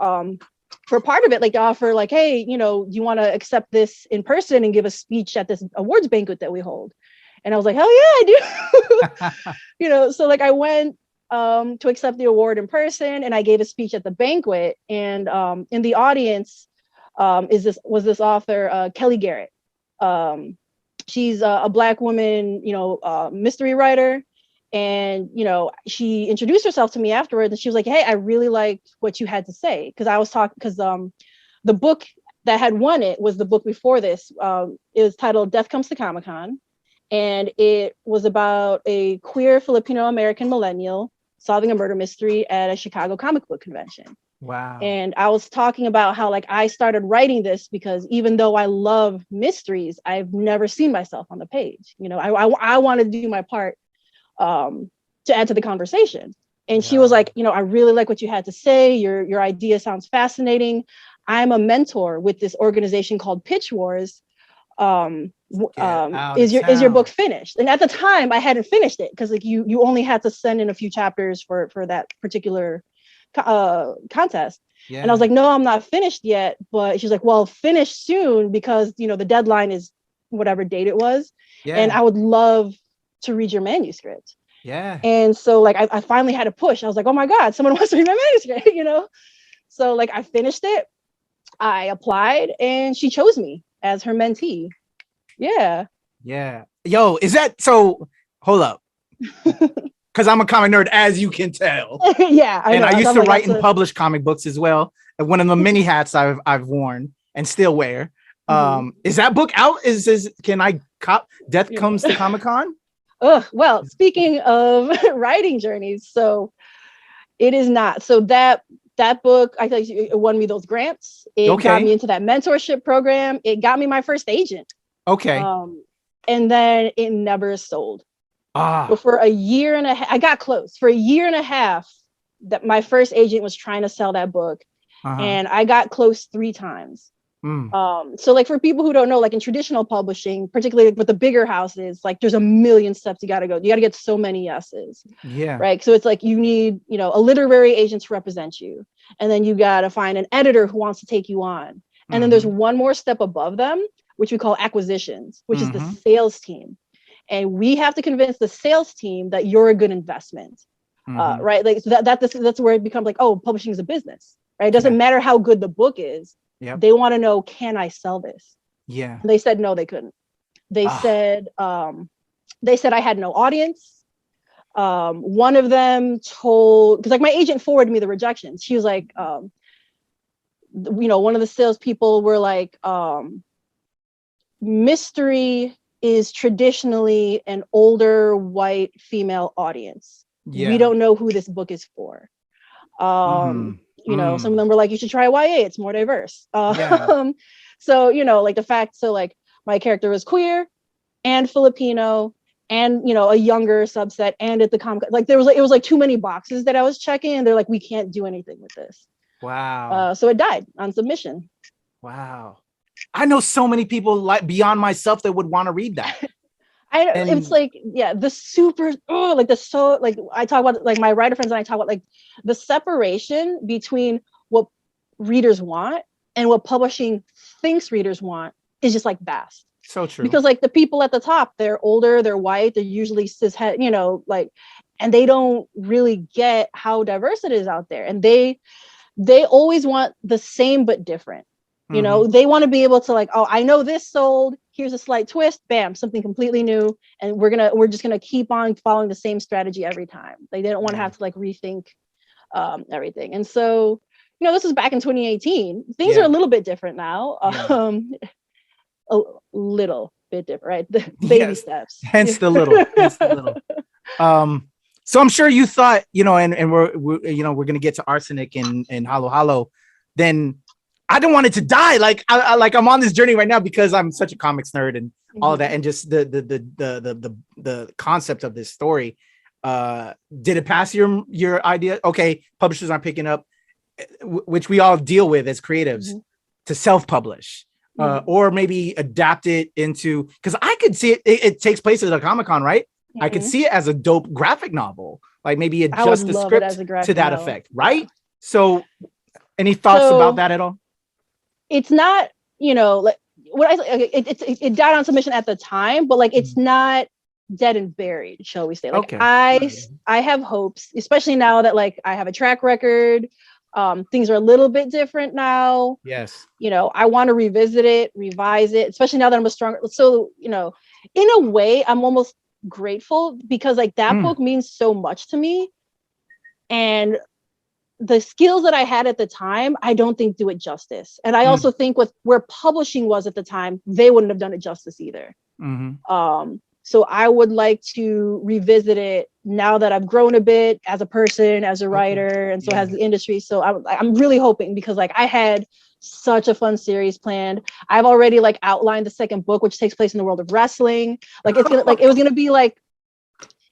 for part of it, like the offer, like, hey, you know, you want to accept this in person and give a speech at this awards banquet that we hold? And I was like, hell yeah, I do. You know, so like I went, to accept the award in person, and I gave a speech at the banquet. And in the audience was this author, Kelly Garrett. She's a Black woman, mystery writer. And, she introduced herself to me afterwards, and she was like, hey, I really liked what you had to say. Because I was talking, because the book that had won it was the book before this. It was titled Death Comes to Comic-Con. And it was about a queer Filipino-American millennial solving a murder mystery at a Chicago comic book convention. Wow. And I was talking about how I started writing this because even though I love mysteries, I've never seen myself on the page. I wanted to do my part to add to the conversation. And she was like, I really like what you had to say. Your idea sounds fascinating. I'm a mentor with this organization called Pitch Wars. Is your book finished? And at the time I hadn't finished it because you only had to send in a few chapters for that particular contest. And I was like, no, I'm not finished yet. But she's like, well, finish soon, because the deadline is whatever date it was. And I would love to read your manuscript. And so I finally had to push. I was like, oh my God, someone wants to read my manuscript, So I finished it, I applied, and she chose me as her mentee. Yo, is that so? Hold up. Because I'm a comic nerd, as you can tell. I used to write and publish comic books as well. And one of the many hats I've worn and still wear. Is that book out? Can I cop Death Comes to Comic-Con? Well, speaking of writing journeys, so it is not. So that book, I thought it won me those grants. It got me into that mentorship program. It got me my first agent. And then it never sold. But for a year and a half, I got close. For a year and a half, that my first agent was trying to sell that book, and I got close 3 times. So for people who don't know, in traditional publishing, particularly with the bigger houses, there's a million steps you got to go. You got to get so many yeses. Right. So it's you need, a literary agent to represent you. And then you got to find an editor who wants to take you on. And then there's one more step above them, which we call acquisitions, which is the sales team. And we have to convince the sales team that you're a good investment. Right. That's where it becomes publishing is a business. Right. It doesn't matter how good the book is. They want to know, can I sell this? And they said no, they couldn't. They said I had no audience. One of them told, because my agent forwarded me the rejections. She was like, one of the salespeople were mystery is traditionally an older white female audience. We don't know who this book is for. Some of them were like, you should try YA, it's more diverse. So the fact, my character was queer and Filipino and a younger subset, and at the comic, it was too many boxes that I was checking, and they're like, we can't do anything with this. So it died on submission. I know so many people beyond myself that would want to read that. It's the super I talk about my writer friends, and I talk about the separation between what readers want and what publishing thinks readers want is just vast. So true. Because the people at the top, they're older, they're white, they're usually cishet, and they don't really get how diverse it is out there. And they always want the same but different. They want to be able to I know this sold, here's a slight twist, bam, something completely new, and we're just gonna keep on following the same strategy every time. They didn't want to have to rethink everything. And so this was back in 2018. Things are a little bit different now. A little bit different, right? The baby steps. Hence the little. So I'm sure you thought, and we're gonna get to Arsenic and Hollow Hollow. Then I don't want it to die. I'm on this journey right now because I'm such a comics nerd and all of that, and just the concept of this story. Did it pass your idea? Okay, publishers aren't picking up, which we all deal with as creatives, to self-publish. Or maybe adapt it into, because I could see it takes place at a Comic-Con, right? I could see it as a dope graphic novel, maybe adjust the script to that effect, right? So any thoughts about that at all? It's not, it died on submission at the time, but it's not dead and buried, shall we say. Like, Okay. I have hopes, especially now that like I have a track record. Things are a little bit different now. Yes. You know, I want to revisit it, revise it, especially now that I'm a stronger. So, you know, in a way, I'm almost grateful because like that book means so much to me. And the skills that I had at the time, I don't think do it justice. And I also think with where publishing was at the time, they wouldn't have done it justice either. So I would like to revisit it now that I've grown a bit as a person, as a writer, and so has the industry. So I'm really hoping, because like I had such a fun series planned. I've already like outlined the second book, which takes place in the world of wrestling. Like it's gonna like it was gonna be like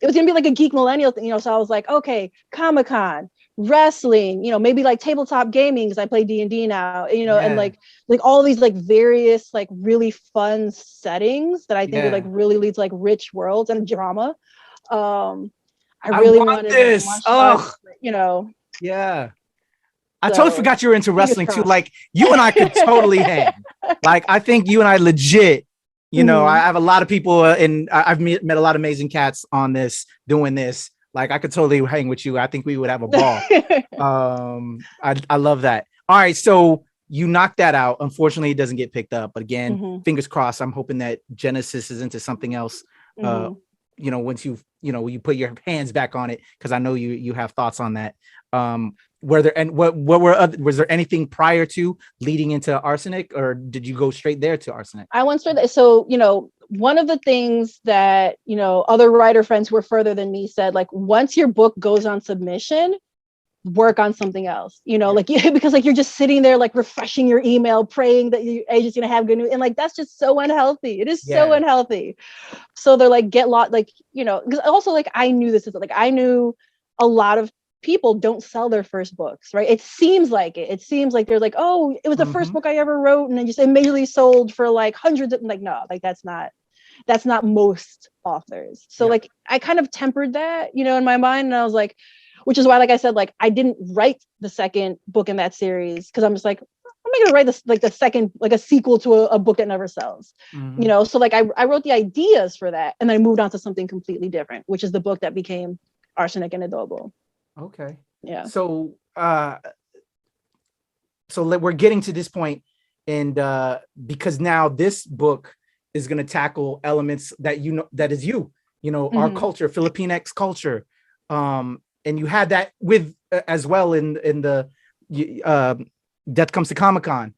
a geek millennial thing, you know. So I was like, okay, Comic-Con, wrestling, you know, maybe like tabletop gaming, because I play D&D now, you know, and like all these like various like really fun settings that I think would like really lead to like rich worlds and drama. I really wanted this. you know. Yeah. I totally forgot you were into wrestling too. Like you and I could totally hang. Like I think you and I legit, you know, I have a lot of people and I've met a lot of amazing cats on this, doing this. Like I could totally hang with you. I think we would have a ball. I love that. All right. So you knocked that out. Unfortunately, it doesn't get picked up. But again, fingers crossed. I'm hoping that Genesis is into something else. You know, once you put your hands back on it, because I know you have thoughts on that. Was there anything prior to leading into Arsenic, or did you go straight there to Arsenic? I went straight there. So, you know, one of the things that, you know, other writer friends who were further than me said, like, once your book goes on submission, work on something else, you know, like, because like you're just sitting there, like refreshing your email, praying that your agent's gonna have good news. And like, that's just so unhealthy. It is so unhealthy. So they're like, get lost, like, you know, because also like, I knew this is like, I knew a lot of people don't sell their first books, right? It seems like they're like, oh, it was the first book I ever wrote, and then just immediately sold for like hundreds of, like, no, like that's not most authors. So like I kind of tempered that, you know, in my mind, and I was like, which is why, like I said, like I didn't write the second book in that series, because I'm just like, I'm not gonna write this like the second, like a sequel to a book that never sells, you know. So like I wrote the ideas for that, and then I moved on to something completely different, which is the book that became Arsenic and Adobo. Okay. Yeah. So we're getting to this point, and because now this book is going to tackle elements that, you know, that is you know, our culture, Filipinx culture, and you had that with as well in the Death Comes to Comic-Con.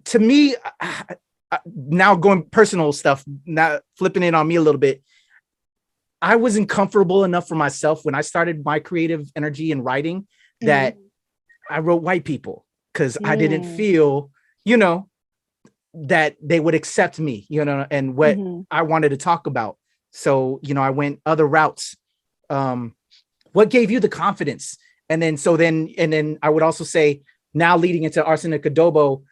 To me, now going personal stuff, now flipping it on me a little bit, I wasn't comfortable enough for myself when I started my creative energy in writing that I wrote white people, because I didn't feel, you know, that they would accept me, you know, and what I wanted to talk about. So, you know, I went other routes. What gave you the confidence? And then I would also say, now leading into Arsenic Adobo,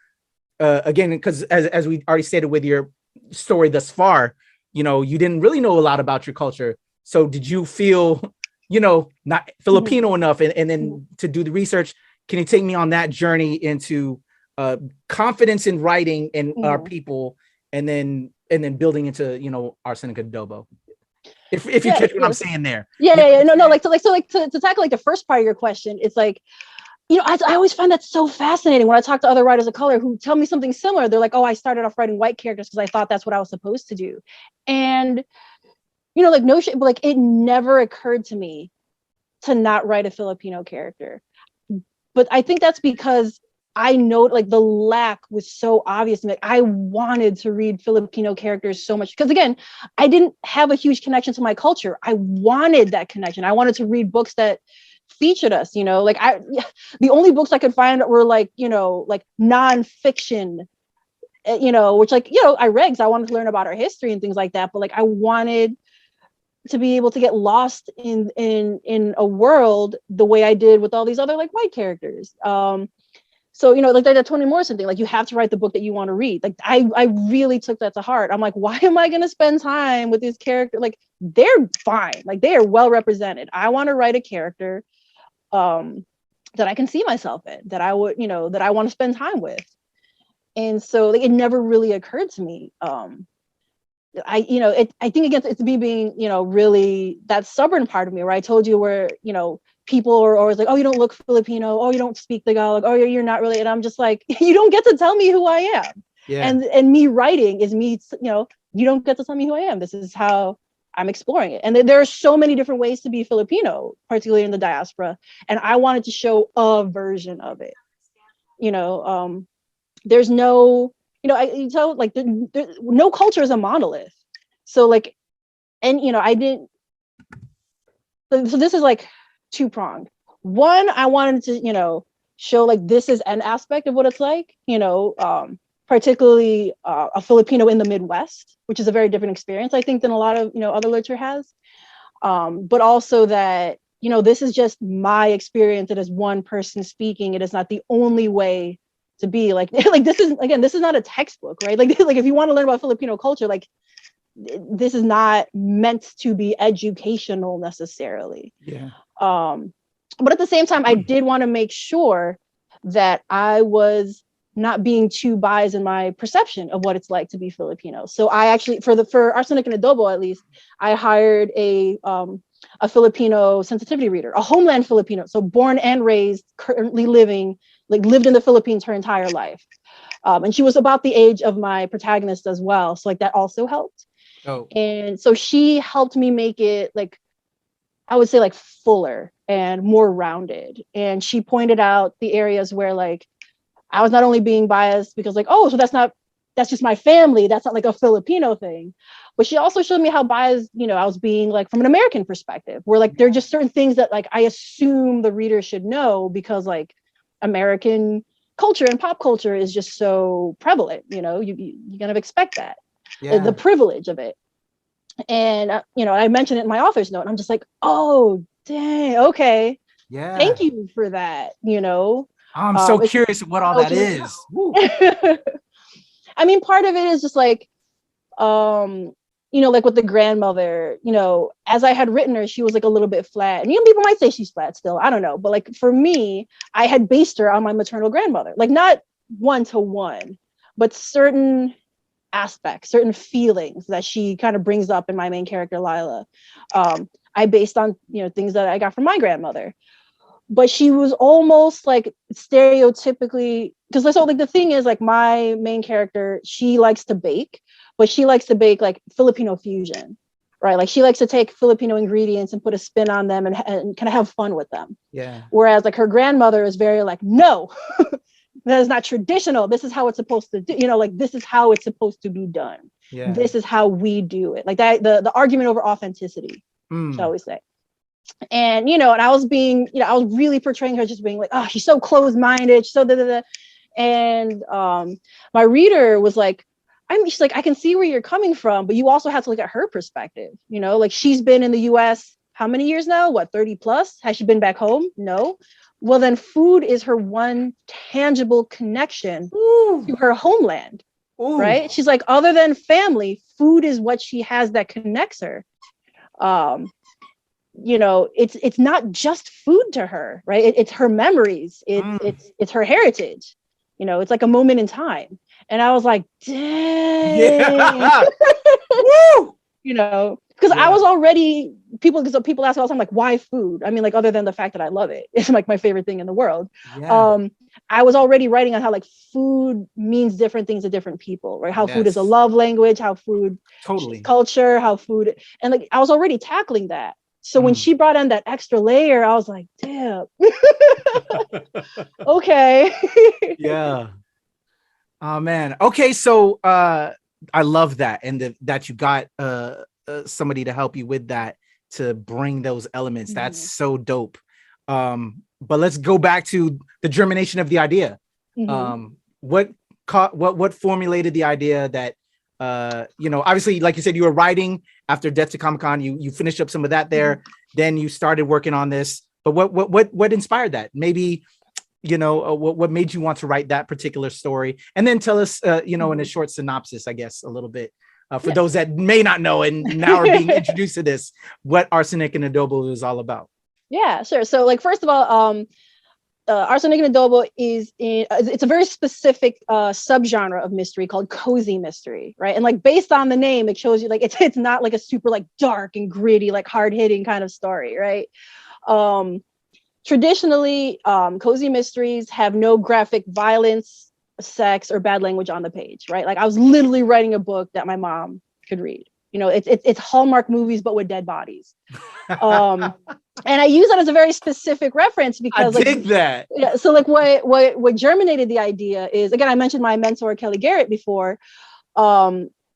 again, because as we already stated with your story thus far, you know, you didn't really know a lot about your culture. So did you feel, you know, not Filipino enough? And then to do the research, can you take me on that journey into confidence in writing and our people, and then building into, you know, Arsenic and Adobo? If you catch what I'm saying there. No, like to tackle like the first part of your question, it's like, you know, I always find that so fascinating when I talk to other writers of color who tell me something similar. They're like, oh, I started off writing white characters because I thought that's what I was supposed to do. And, you know, like, no shit, but like, it never occurred to me to not write a Filipino character. But I think that's because I know like the lack was so obvious. Like, I wanted to read Filipino characters so much, because again, I didn't have a huge connection to my culture. I wanted that connection. I wanted to read books that featured us, you know, like the only books I could find were like, you know, like nonfiction, you know, which, like, you know, I read because I wanted to learn about our history and things like that. But like, I wanted to be able to get lost in a world the way I did with all these other like white characters. So, you know, like that Toni Morrison thing, like, you have to write the book that you want to read. Like, I really took that to heart. I'm like, why am I going to spend time with these characters? Like, they're fine. Like, they are well represented. I want to write a character that I can see myself in, that I would, you know, that I want to spend time with. And so like, it never really occurred to me I think again, it's me being, really that stubborn part of me, where I told you where, people are always like, oh, you don't look Filipino. Oh, you don't speak Tagalog. Oh, you're not really. And I'm just like, you don't get to tell me who I am. Yeah. And me writing is me, you don't get to tell me who I am. This is how I'm exploring it. And there are so many different ways to be Filipino, particularly in the diaspora. And I wanted to show a version of it. There's no, no culture is a monolith. So like, and I didn't. So this is like two-pronged. One, I wanted to, show like this is an aspect of what it's like, particularly a Filipino in the Midwest, which is a very different experience, I think, than a lot of, other literature has. But also that, this is just my experience. It is one person speaking. It is not the only way to be like this is not a textbook, right? Like if you want to learn about Filipino culture, like this is not meant to be educational necessarily. Yeah. But at the same time, I did want to make sure that I was not being too biased in my perception of what it's like to be Filipino. So I actually, for Arsenic and Adobo, at least, I hired a Filipino sensitivity reader, a homeland Filipino, so born and raised, currently living, lived in the Philippines her entire life. And she was about the age of my protagonist as well. So like that also helped. Oh. And so she helped me make it I would say fuller and more rounded. And she pointed out the areas where I was not only being biased because oh, so that's just my family. That's not like a Filipino thing. But she also showed me how biased, I was being from an American perspective, where there are just certain things that I assume the reader should know because American culture and pop culture is just so prevalent. You kind of expect that. Yeah. The privilege of it. And, I mentioned it in my author's note, and I'm just like, oh, dang, okay. Yeah. Thank you for that, I'm so curious what all that is. I mean, part of it is just with the grandmother, as I had written her, she was a little bit flat. And people might say she's flat still. I don't know. But for me, I had based her on my maternal grandmother, not 1-to-1, but certain aspects, certain feelings that she kind of brings up in my main character, Lila. I based on, things that I got from my grandmother. But she was almost stereotypically, because the thing is my main character, she likes to bake, but she likes to bake Filipino fusion, right? She likes to take Filipino ingredients and put a spin on them and kind of have fun with them. Yeah. Whereas her grandmother is very no, that is not traditional. This is how it's supposed to do, this is how it's supposed to be done. Yeah. This is how we do it. That, the argument over authenticity, shall we say. And, and I was being, I was really portraying her just being oh, she's so closed-minded, she's so da-da-da. And my reader was she's I can see where you're coming from, but you also have to look at her perspective. She's been in the US, how many years now? What, 30 plus? Has she been back home? No. Well, then food is her one tangible connection to her homeland, right? She's other than family, food is what she has that connects her. It's not just food to her, right? It's her memories. It's her heritage. It's a moment in time. And I was dang. Yeah. Woo! Because I was already people ask all the time, why food? I mean, other than the fact that I love it, it's my favorite thing in the world. Yeah. I was already writing on how food means different things to different people, right? How food is a love language, how food culture, how food, and I was already tackling that. So when she brought in that extra layer, I was damn. Okay. Yeah. Oh man. Okay. So I love that. And that you got somebody to help you with that, to bring those elements. That's so dope. But let's go back to the germination of the idea. What formulated the idea that, obviously, like you said, you were writing after Death to Comic-Con, you finished up some of that there, then you started working on this, but what inspired that? Maybe, what made you want to write that particular story? And then tell us, in a short synopsis, I guess, a little bit, for those that may not know and now are being introduced to this, what Arsenic and Adobo is all about. Yeah, sure. So first of all, Arsenic and Adobo it's a very specific subgenre of mystery called cozy mystery, right? And like based on the name, it shows you like it's not like a super like dark and gritty, like hard hitting kind of story, right? Traditionally, cozy mysteries have no graphic violence, sex, or bad language on the page, right? Like I was literally writing a book that my mom could read. You know, it's Hallmark movies, but with dead bodies. And I use that as a very specific reference because I dig that. Yeah. So like what germinated the idea is, again, I mentioned my mentor, Kelly Garrett, before.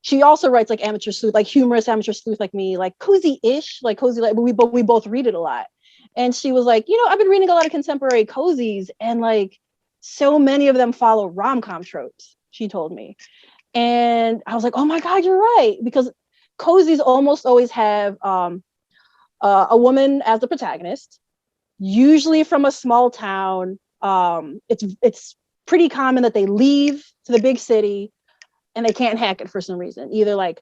She also writes like amateur sleuth, like humorous amateur sleuth like me, like cozy-ish, like cozy, like we both read it a lot. And she was like, I've been reading a lot of contemporary cozies and like so many of them follow rom-com tropes, she told me. And I was like, oh my God, you're right. Because cozies almost always have a woman as the protagonist, usually from a small town. It's pretty common that they leave to the big city and they can't hack it for some reason, either like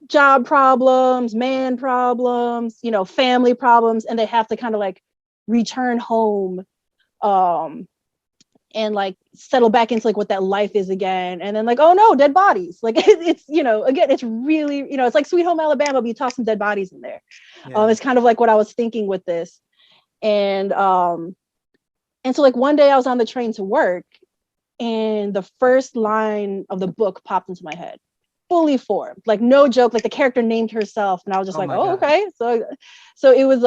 job problems, man problems, family problems, and they have to kind of like return home and like settle back into like what that life is again. And then like, oh no, dead bodies. Like it's again, it's really, it's like Sweet Home Alabama, but you toss some dead bodies in there. Yeah. It's kind of like what I was thinking with this. And so like one day I was on the train to work and the first line of the book popped into my head, fully formed, like no joke, like the character named herself. And I was just okay. So it was,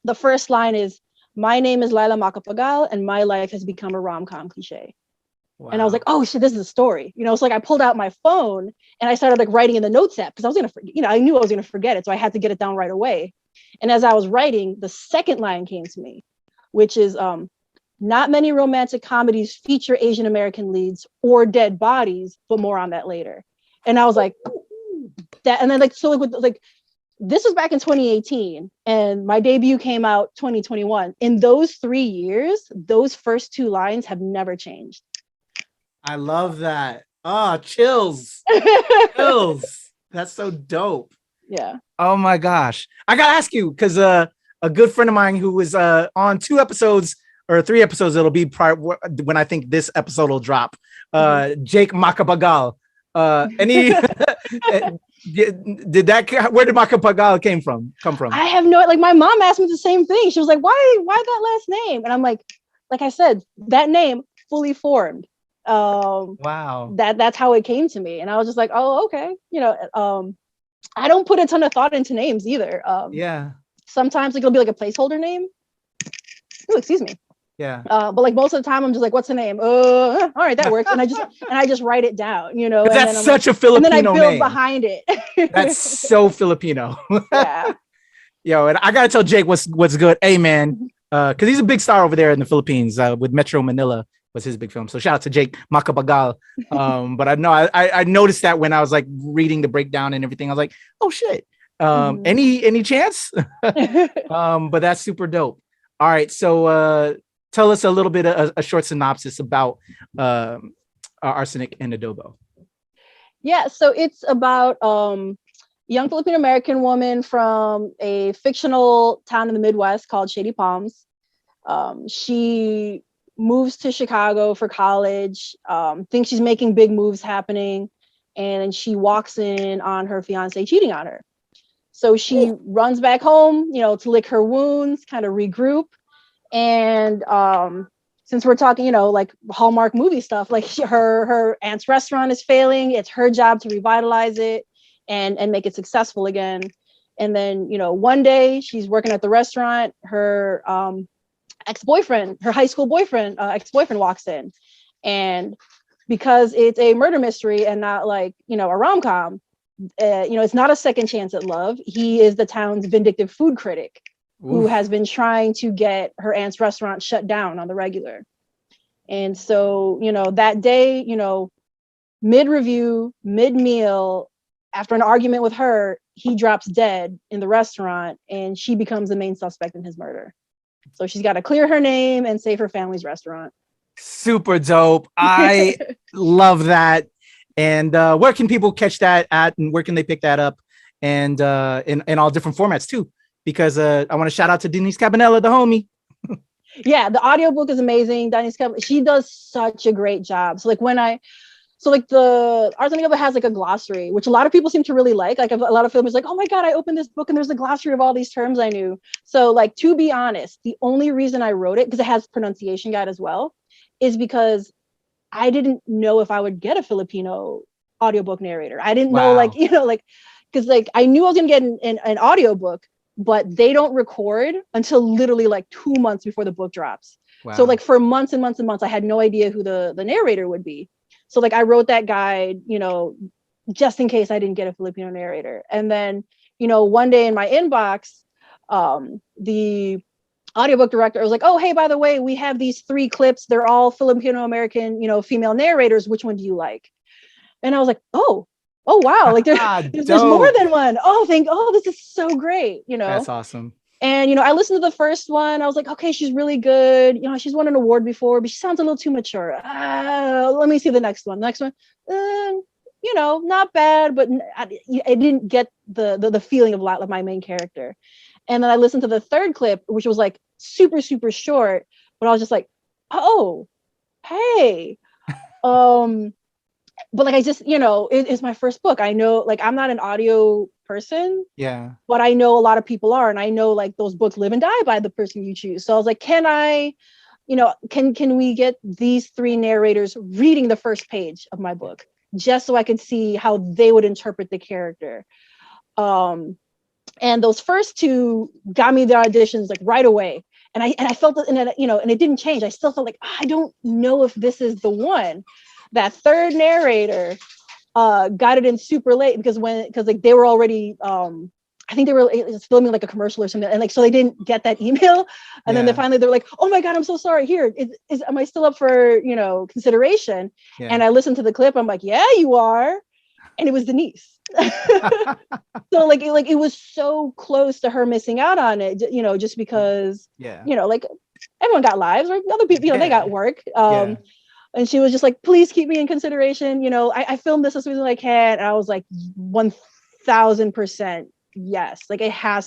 the first line is, my name is Lila Macapagal and my life has become a rom-com cliche. Wow. And I was like, oh shit, this is a story. It's like I pulled out my phone and I started like writing in the notes app because I was going to, I knew I was going to forget it. So I had to get it down right away. And as I was writing, the second line came to me, which is, not many romantic comedies feature Asian American leads or dead bodies, but more on that later. And I was like, that, and then like, so like this was back in 2018 and my debut came out 2021. In those 3 years, those first two lines have never changed. I love that. Oh, chills. Chills. That's so dope. Yeah. Oh my gosh. I got to ask you, because a good friend of mine who was on 2 episodes or 3 episodes, it'll be when I think this episode will drop. Jake Macapagal. Any did that? Where did Macapagal come from? I have no. Like my mom asked me the same thing. She was like, "Why that last name?" And I'm like I said, that name fully formed. Wow. That's how it came to me, and I was just like, "Oh, okay." I don't put a ton of thought into names either. Yeah. Sometimes like, it'll be like a placeholder name. Oh, excuse me. Yeah. But like most of the time I'm just like, what's the name? All right, that works. And I just write it down, That's such a Filipino name. And then I build behind it. That's so Filipino. Yeah. Yo, and I gotta tell Jake what's good. Hey man, because he's a big star over there in the Philippines with Metro Manila was his big film. So shout out to Jake Macapagal. But I know I noticed that when I was like reading the breakdown and everything, I was like, oh shit. Any chance? But that's super dope. All right, so tell us a little bit of a short synopsis about Arsenic and Adobo. Yeah, so it's about young Filipino American woman from a fictional town in the Midwest called Shady Palms. She moves to Chicago for college, thinks she's making big moves happening, and she walks in on her fiance cheating on her. So she runs back home, to lick her wounds, kind of regroup. And since we're talking, like Hallmark movie stuff, like her aunt's restaurant is failing. It's her job to revitalize it and make it successful again. And then, one day she's working at the restaurant. Her ex-boyfriend, her high school boyfriend, ex-boyfriend walks in. And because it's a murder mystery and not like, a rom-com, it's not a second chance at love. He is the town's vindictive food critic. Oof. Who has been trying to get her aunt's restaurant shut down on the regular. And so, that day, mid-review, mid-meal, after an argument with her, he drops dead in the restaurant and she becomes the main suspect in his murder. So she's got to clear her name and save her family's restaurant. Super dope. I love that. And where can people catch that at, and where can they pick that up? And in all different formats too. Because I want to shout out to Denise Cabanella, the homie. Yeah, the audiobook is amazing. She does such a great job. So like the Arsenic and Adobo has like a glossary, which a lot of people seem to really like. Like a lot of filmmakers like, oh my God, I opened this book and there's a glossary of all these terms I knew. So like, to be honest, the only reason I wrote it, because it has pronunciation guide as well, is because I didn't know if I would get a Filipino audiobook narrator. I didn't know, like, because like I knew I was gonna get an audiobook, but they don't record until literally like 2 months before the book drops. Wow. So like for months and months and months, I had no idea who the narrator would be. So like I wrote that guide, just in case I didn't get a Filipino narrator. And then, one day in my inbox, the audiobook director was like, oh, hey, by the way, we have these 3 clips. They're all Filipino American, female narrators. Which one do you like? And I was like, oh wow, like there's more than one. This is so great. That's awesome. And I listened to the first one. I was like, okay, she's really good. She's won an award before, but she sounds a little too mature. Let me see the next one. Not bad, but I didn't get the feeling of a lot of my main character. And then I listened to the third clip, which was like super, super short, but I was just like, oh, hey. But like, I just, it's my first book. I know, like, I'm not an audio person. Yeah. But I know a lot of people are, and I know like those books live and die by the person you choose. So I was like, can I, can we get these 3 narrators reading the first page of my book just so I could see how they would interpret the character? And those first 2 got me the auditions like right away. And I felt it, and it didn't change. I still felt like, I don't know if this is the one. That third narrator got it in super late because like they were already I think they were filming like a commercial or something, and like so they didn't get that email, and then they're like, oh my God, I'm so sorry. Here, am I still up for consideration? Yeah. And I listened to the clip. I'm like, yeah, you are, and it was Denise. So like it was so close to her missing out on it, just because like everyone got lives, right? Other people, they got work. And she was just like, please keep me in consideration. I filmed this as soon as I can. And I was like, 1000% yes. Like it had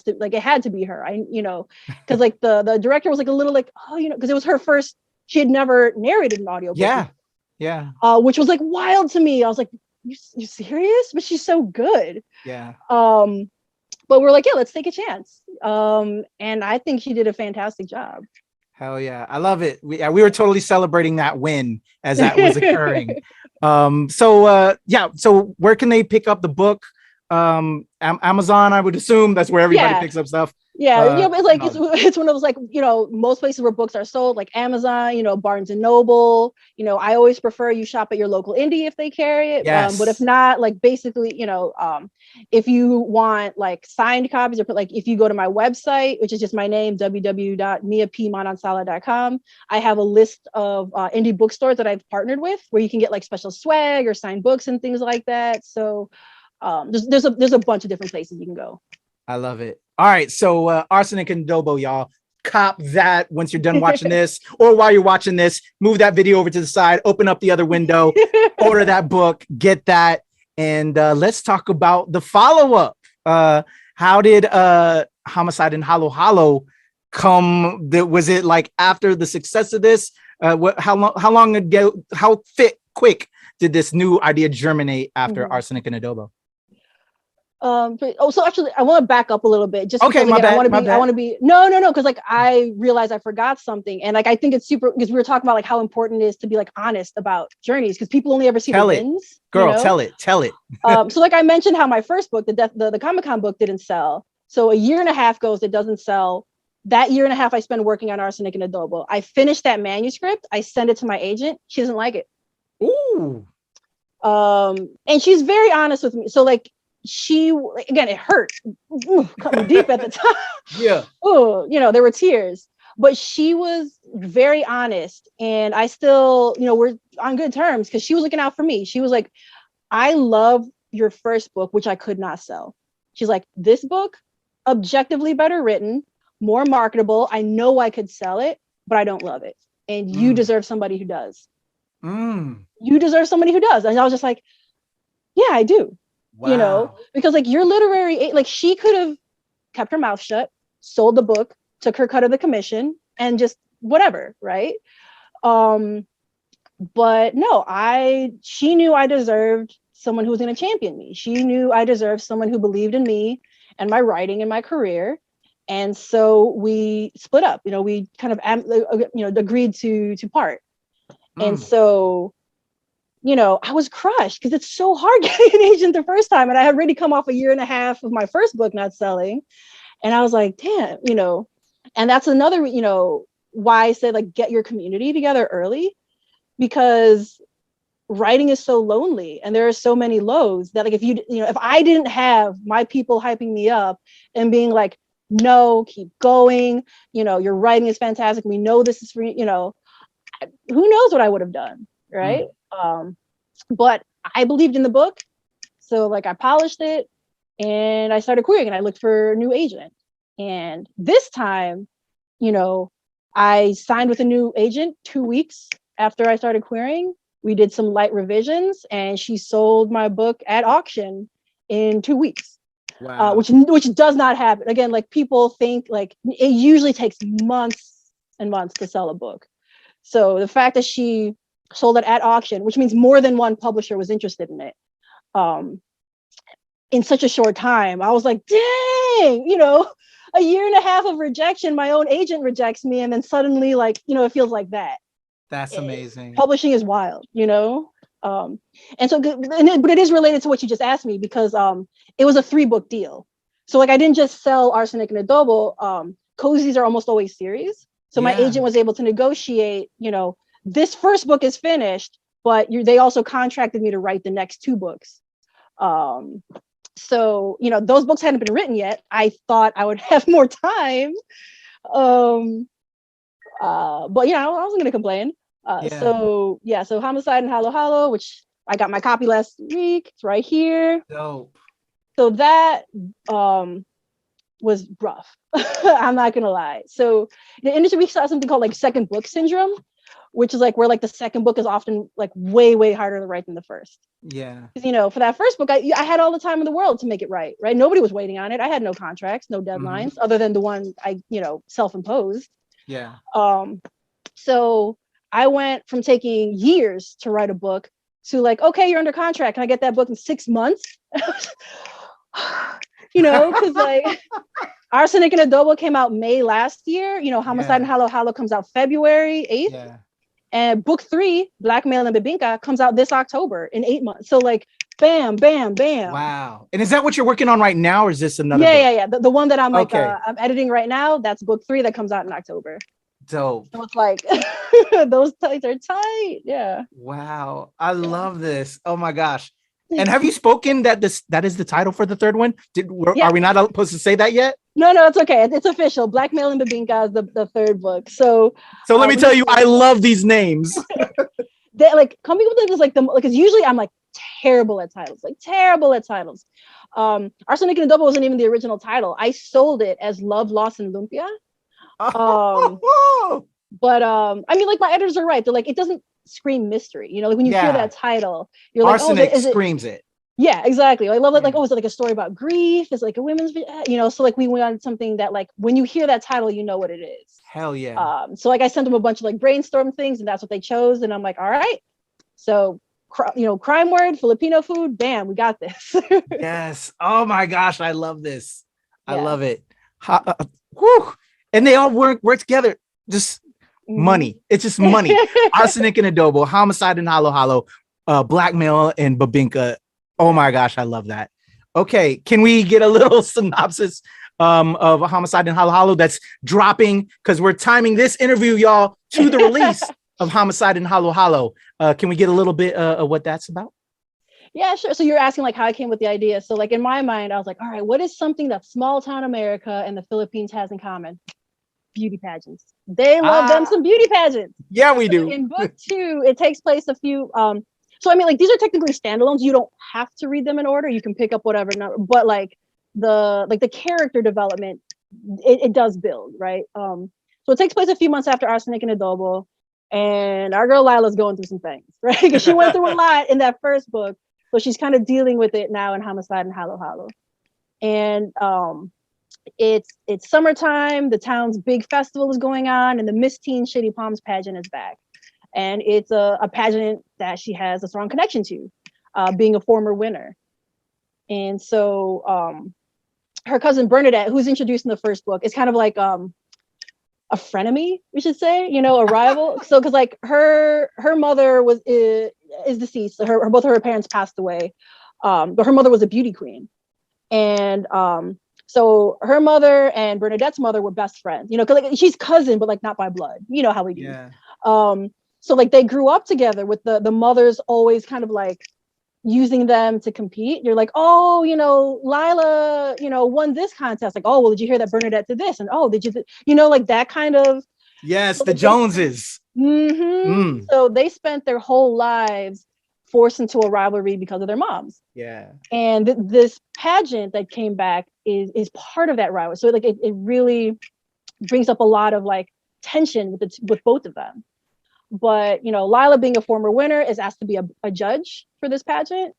to be her. Because like the director was like a little like, because it was her first, she had never narrated an audiobook. Yeah. Yeah. Which was like wild to me. I was like, you serious? But she's so good. Yeah. But we're like, yeah, let's take a chance. And I think she did a fantastic job. Hell yeah. I love it. We were totally celebrating that win as that was occurring. So where can they pick up the book? Amazon, I would assume that's where everybody picks up stuff. Yeah, but it's one of those like, most places where books are sold, like Amazon, Barnes and Noble. I always prefer you shop at your local indie if they carry it. Yes. But if not, like basically, if you want like signed copies, or like if you go to my website, which is just my name, www.miapmanansala.com, I have a list of indie bookstores that I've partnered with where you can get like special swag or signed books and things like that. So there's a bunch of different places you can go. I love it. All right, so Arsenic and Adobo, y'all, cop that once you're done watching this, or while you're watching this, move that video over to the side, open up the other window, order that book, get that, and let's talk about the follow-up. How did Homicide and Hollow come? Was it like after the success of this? How long ago? How quick did this new idea germinate after Arsenic and Adobo? So actually, I want to back up a little bit. Just okay, because, I want to be no, because like I realized I forgot something, and like I think it's super because we were talking about like how important it is to be like honest about journeys because people only ever see the wins. Girl, tell it. So like I mentioned how my first book, the Comic-Con book, didn't sell. So a year and a half goes, it doesn't sell. That year and a half I spent working on Arsenic and Adobo. I finished that manuscript. I sent it to my agent. She doesn't like it. Ooh. And she's very honest with me. So like. Again, it hurt. Coming deep at the time. Yeah. Oh, there were tears. But she was very honest. And I still, we're on good terms because she was looking out for me. She was like, I love your first book, which I could not sell. She's like, this book, objectively better written, more marketable. I know I could sell it, but I don't love it. And you deserve somebody who does. You deserve somebody who does. And I was just like, yeah, I do. Wow. Because like your literary, like she could have kept her mouth shut, sold the book, took her cut of the commission, and just whatever, right? But no, she knew I deserved someone who was going to champion me. She knew I deserved someone who believed in me and my writing and my career. And so we split up, we kind of, agreed to part. And so, I was crushed because it's so hard getting an agent the first time. And I had already come off a year and a half of my first book not selling. And I was like, damn, and that's another, why I said, like, get your community together early, because writing is so lonely and there are so many lows that, like, if I didn't have my people hyping me up and being like, no, keep going, your writing is fantastic, we know this is for you, who knows what I would have done, right? But I believed in the book, so like I polished it and I started querying and I looked for a new agent. And this time, I signed with a new agent 2 weeks after I started querying. We did some light revisions and she sold my book at auction in 2 weeks. Wow. Which does not happen. Again, like, people think like it usually takes months and months to sell a book. So the fact that she sold it at auction, which means more than one publisher was interested in it, in such a short time, I was like, dang, a year and a half of rejection, my own agent rejects me, and then suddenly, like, it feels like that. That's amazing. Publishing is wild, and so, but it is related to what you just asked me, because it was a 3-book deal. So like, I didn't just sell Arsenic and Adobo. Cozies are almost always series. So my agent was able to negotiate, this first book is finished, but they also contracted me to write the next 2 books. So, those books hadn't been written yet. I thought I would have more time. But I wasn't going to complain. So Homicide and Hollow Hollow, which I got my copy last week. It's right here. Dope. So that was rough. I'm not gonna lie. So the industry, we saw something called like second book syndrome, which is like where like the second book is often like way harder to write than the first. Yeah. For that first book, I had all the time in the world to make it right. Nobody was waiting on it. I had no contracts, no deadlines, other than the one I self-imposed. Yeah. So I went from taking years to write a book to like, okay, you're under contract. Can I get that book in 6 months? Because like Arsenic and Adobo came out May last year. Homicide and Hollow Hollow comes out February 8th. Yeah. And book 3, Blackmail and Babinka, comes out this October in 8 months. So like, bam, bam, bam. Wow. And is that what you're working on right now, or is this another book? Yeah. The one that I'm like, I'm editing right now, that's book 3 that comes out in October. Dope. So it's like, those tights are tight. Yeah. Wow. I love this. Oh my gosh. And have you spoken that is the title for the third one? Are we not supposed to say that yet? No, it's okay. It's official. Blackmail and Babinka is the third book. So let me tell you, I love these names. They like coming up with this like because usually I'm like terrible at titles. Arsenic and Adobo wasn't even the original title. I sold it as Love, Loss, and Lumpia. But I mean, like, my editors are right. They're like, it doesn't scream mystery. Like when you hear that title, you're like, Arsenic screams it. Yeah, exactly. I love it. Like, is it like a story about grief? Is it like a women's, so like we wanted something that like, when you hear that title, you know what it is. Hell yeah. So like I sent them a bunch of like brainstorm things and that's what they chose. And I'm like, all right. So, crime word, Filipino food, bam, we got this. Yes. Oh my gosh. I love this. I love it. Whew. And they all work together. Just money. It's just money. Arsenic and Adobo, Homicide and Hollow Hollow, Blackmail and Babinka. Oh my gosh, I love that. Okay, can we get a little synopsis of Homicide and Hollow Hollow that's dropping? Because we're timing this interview, y'all, to the release of Homicide and Hollow Hollow. Can we get a little bit of what that's about? Yeah, sure. So you're asking like how I came with the idea. So like in my mind, I was like, all right, what is something that small town America and the Philippines has in common? Beauty pageants. They love them some beauty pageants. Yeah, we do. In book 2, it takes place a few. So I mean, like, these are technically standalones. You don't have to read them in order. You can pick up whatever number. But like the character development, it does build, right? So it takes place a few months after Arsenic and Adobo, and our girl Lila's going through some things, right? Because she went through a lot in that first book, so she's kind of dealing with it now in Homicide and Hollow Hollow. And It's summertime. The town's big festival is going on, and the Miss Teen Shitty Palms pageant is back. And it's a pageant that she has a strong connection to, being a former winner. And so her cousin Bernadette, who's introduced in the first book, is kind of like a frenemy, we should say, a rival. So because like her mother is deceased. So both of her parents passed away, but her mother was a beauty queen, and so her mother and Bernadette's mother were best friends. Because like she's cousin, but like not by blood. You know how we do. Yeah. So like they grew up together with the mothers always kind of like using them to compete. You're like, oh, Lila, won this contest. Like, oh, well, did you hear that Bernadette did this? And oh, did you, like that kind of. Yes, the Joneses. So they spent their whole lives forced into a rivalry because of their moms. Yeah. And this pageant that came back is part of that rivalry. So like it really brings up a lot of like tension with both of them. But Lila, being a former winner, is asked to be a judge for this pageant,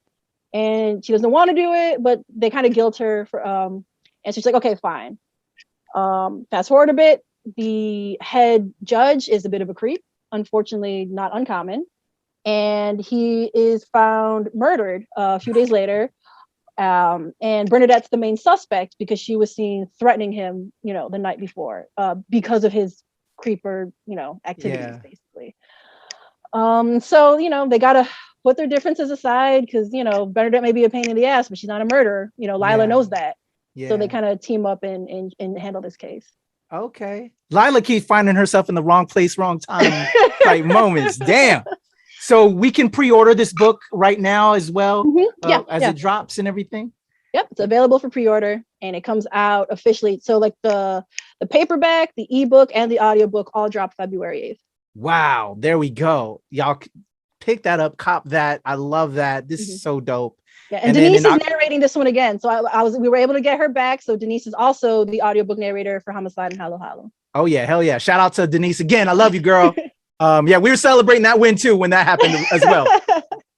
and she doesn't want to do it, but they kind of guilt her for and so she's like, okay, fine. Fast forward a bit, the head judge is a bit of a creep, unfortunately not uncommon, and he is found murdered a few days later. And Bernadette's the main suspect because she was seen threatening him, the night before, because of his creeper, activities, basically. So, they gotta put their differences aside because, Bernadette may be a pain in the ass, but she's not a murderer. Lila knows that. Yeah. So they kind of team up and handle this case. Okay. Lila keeps finding herself in the wrong place, wrong time, like moments. Damn. So we can pre-order this book right now as well, as it drops and everything. Yep, it's available for pre-order, and it comes out officially. So like the paperback, the ebook, and the audiobook all drop February 8th. Wow, there we go. Y'all pick that up, cop that. I love that. This is so dope. Yeah, and Denise is narrating this one again. So we were able to get her back. So Denise is also the audiobook narrator for Homicide and Halo Halo. Oh yeah, hell yeah. Shout out to Denise again. I love you, girl. We were celebrating that win too when that happened as well.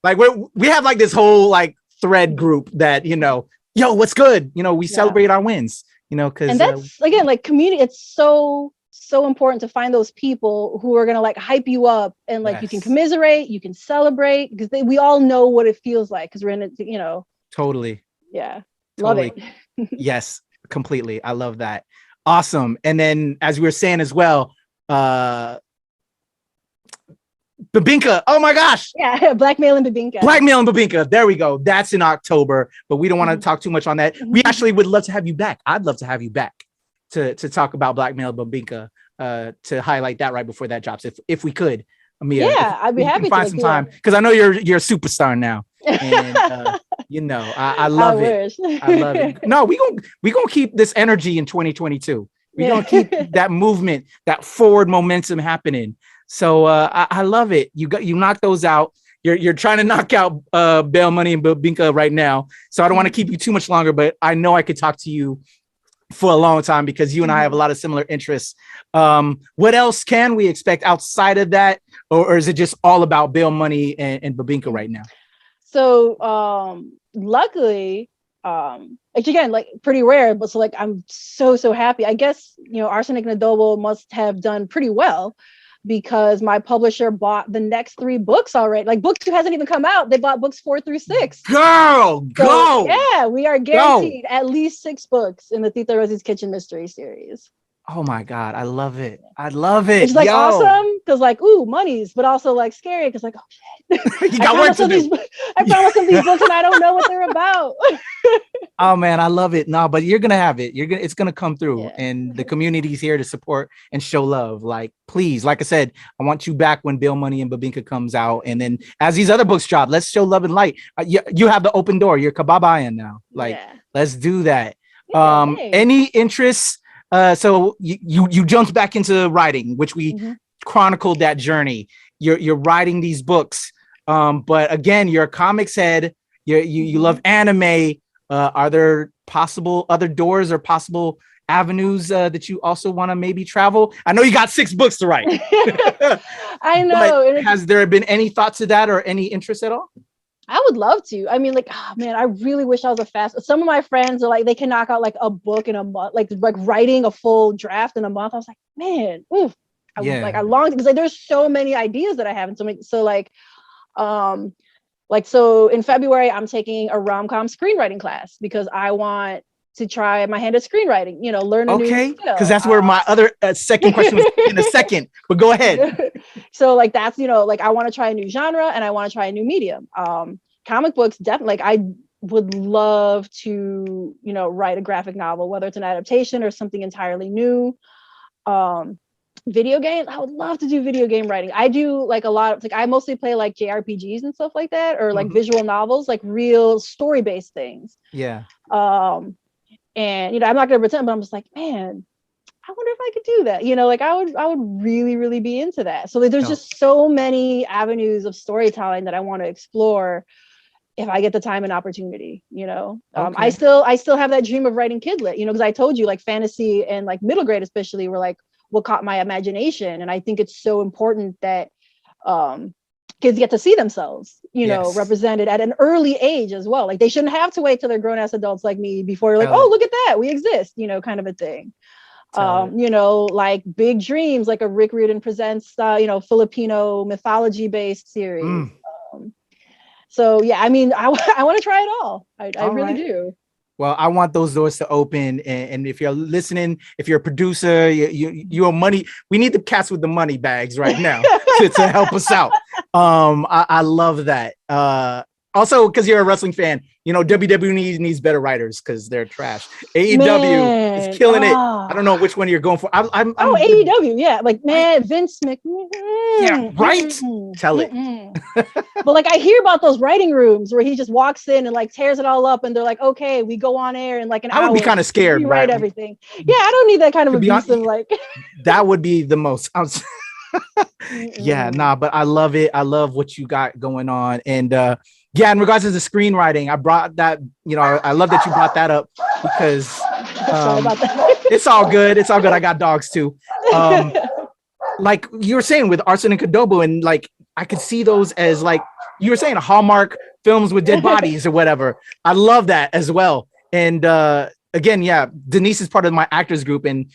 Like we have like this whole like thread group that, yo, what's good? We celebrate our wins, because and that's again like community. It's so important to find those people who are gonna like hype you up and like you can commiserate, you can celebrate, because we all know what it feels like because we're in it, Totally. Yeah. Totally. Love it. Yes, completely. I love that. Awesome. And then as we were saying as well, Babinka. Oh my gosh. Yeah, Blackmail and Babinka. Blackmail and Babinka. There we go. That's in October, but we don't want to talk too much on that. We actually would love to have you back. I'd love to have you back to talk about Blackmail and Babinka, to highlight that right before that drops, if we could. Amia, I'd be happy to find some time because I know you're a superstar now, and I love it. I love it. No, we gonna keep this energy in 2022. We're gonna keep that movement, that forward momentum happening. So I love it. You knock those out. You're trying to knock out Bail Money and Babinka right now. So I don't want to keep you too much longer, but I know I could talk to you for a long time because you and I have a lot of similar interests. What else can we expect outside of that? Or is it just all about Bail Money and Babinka right now? So luckily, again, like pretty rare, but so like I'm so happy. I guess, Arsenic and Adobo must have done pretty well because my publisher bought the next 3 books already. Like book 2 hasn't even come out. They bought books 4 through 6. Girl, go! Yeah, we are guaranteed at least 6 books in the Tita Rosie's Kitchen Mystery Series. Oh my God, I love it. I love it. It's like awesome because like, ooh, monies, but also like scary because like, oh shit. You got work to do. I found some of these books and I don't know what they're about. Oh man, I love it. No, but you're gonna have it. It's gonna come through, and the community's here to support and show love. Like, please, like I said, I want you back when Bail Money and Babinka comes out, and then as these other books drop, let's show love and light. You have the open door. You're kababayan now. Like, let's do that. Any interests? So you jumped back into writing, which we chronicled that journey. You're writing these books, but again, you're a comics head. You love anime. Are there possible other doors or possible avenues that you also want to maybe travel? I know you got 6 books to write. I know. Has there been any thought to that or any interest at all? I would love to. I mean, like, oh, man, I really wish I was a fast. Some of my friends are like, they can knock out like a book in a month, like writing a full draft in a month. I was like, man, oof. I Yeah. longed because like there's so many ideas that I have, and um, so in February I'm taking a rom-com screenwriting class because I want to try my hand at screenwriting. You know, learn a new Okay. Because skill. that's where my other second question was in a second. But go ahead. So like that's, you know, like I want to try a new genre and I want to try a new medium. Comic books definitely, like I would love to, you know, write a graphic novel, whether it's an adaptation or something entirely new. Video games, I would love to do video game writing. I do like a lot of, like, I mostly play like JRPGs and stuff like that, or like visual novels, like real story-based things. Yeah. And you know, I'm not gonna pretend, but I'm just like, man, I wonder if I could do that. You know, like I would really, really be into that. So like, there's just so many avenues of storytelling that I want to explore if I get the time and opportunity, you know. I still have that dream of writing kidlit, you know, because I told you like fantasy and like middle grade especially were like what caught my imagination. And I think it's so important that kids get to see themselves, you know, represented at an early age as well. Like they shouldn't have to wait till they're grown ass adults like me before you're like, oh, look at that, we exist, you know, kind of a thing. You know, like big dreams, like a Rick Riordan presents, you know, Filipino mythology based series. So yeah, I mean, I want to try it all. I really do. Well, I want those doors to open, and if you're listening, if you're a producer, you're money. We need the cats with the money bags right now to help us out. I love that. Also, because you're a wrestling fan, you know, WWE needs better writers because they're trash. AEW is killing it. I don't know which one you're going for. I'm AEW, yeah. Like, man, Vince McMahon. Yeah, right? Tell it. But like, I hear about those writing rooms where he just walks in and like tears it all up and they're like, okay, we go on air in like an hour. I would be kind of scared, right? Everything. Yeah, I don't need that kind of abusive, like. That would be the most. Yeah, nah, but I love it. I love what you got going on. And yeah, in regards to the screenwriting, I brought that, you know, I love that you brought that up because sorry about that. It's all good. It's all good. I got dogs too. Like you were saying with Arsenic and Adobo, and like I could see those as like you were saying, Hallmark films with dead bodies or whatever. I love that as well. And again, yeah, Denise is part of my actors group, and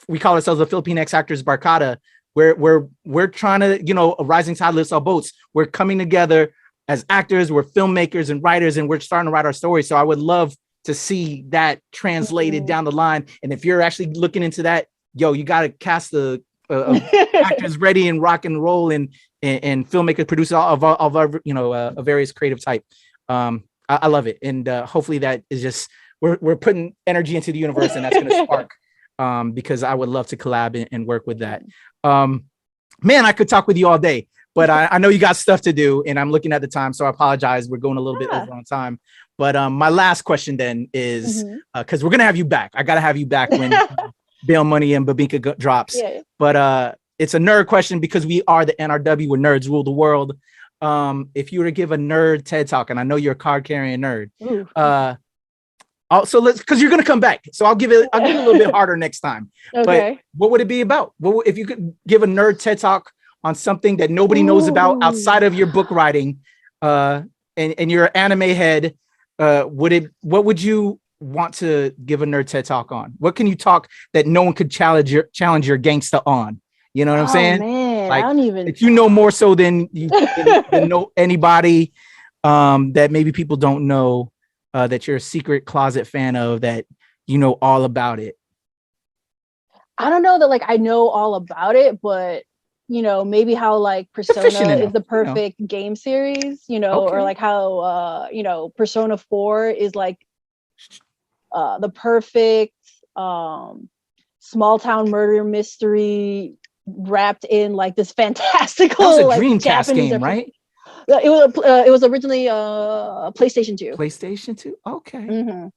we call ourselves the Philippine X Actors Barkada. We're trying to, you know, a rising tide lifts all boats. We're coming together as actors, we're filmmakers and writers, and we're starting to write our story. So I would love to see that translated down the line. And if you're actually looking into that, yo, you got to cast the actors ready and rock and roll and filmmakers, producers of our, you know, a various creative type. I love it. And hopefully that is just, we're putting energy into the universe, and that's going to spark because I would love to collab and work with that. Man, I could talk with you all day. But I know you got stuff to do, and I'm looking at the time, so I apologize. We're going a little bit over on time. But my last question then is, because we're going to have you back. I got to have you back when Bail Money and Babinka drops. Yeah. But it's a nerd question because we are the NRW where nerds rule the world. If you were to give a nerd TED Talk, and I know you're a card-carrying nerd, so because you're going to come back. So I'll give it a little bit harder next time. Okay. But what would it be about? If you could give a nerd TED Talk on something that nobody knows about outside of your book writing, and you're an anime head, what would you want to give a nerd TED Talk on? What can you talk that no one could challenge your gangsta on? You know what I'm saying? Man, like, I don't even. If you know more so than you than know anybody, that maybe people don't know, that you're a secret closet fan of, that you know all about it. I don't know that like I know all about it, but you know, maybe how like Persona is the perfect game series, you know, or like how you know, Persona 4 is like the perfect small town murder mystery wrapped in like this fantastical, that was a like Dreamcast Japanese game, right? It was originally PlayStation 2. PlayStation 2. Okay. Mm-hmm.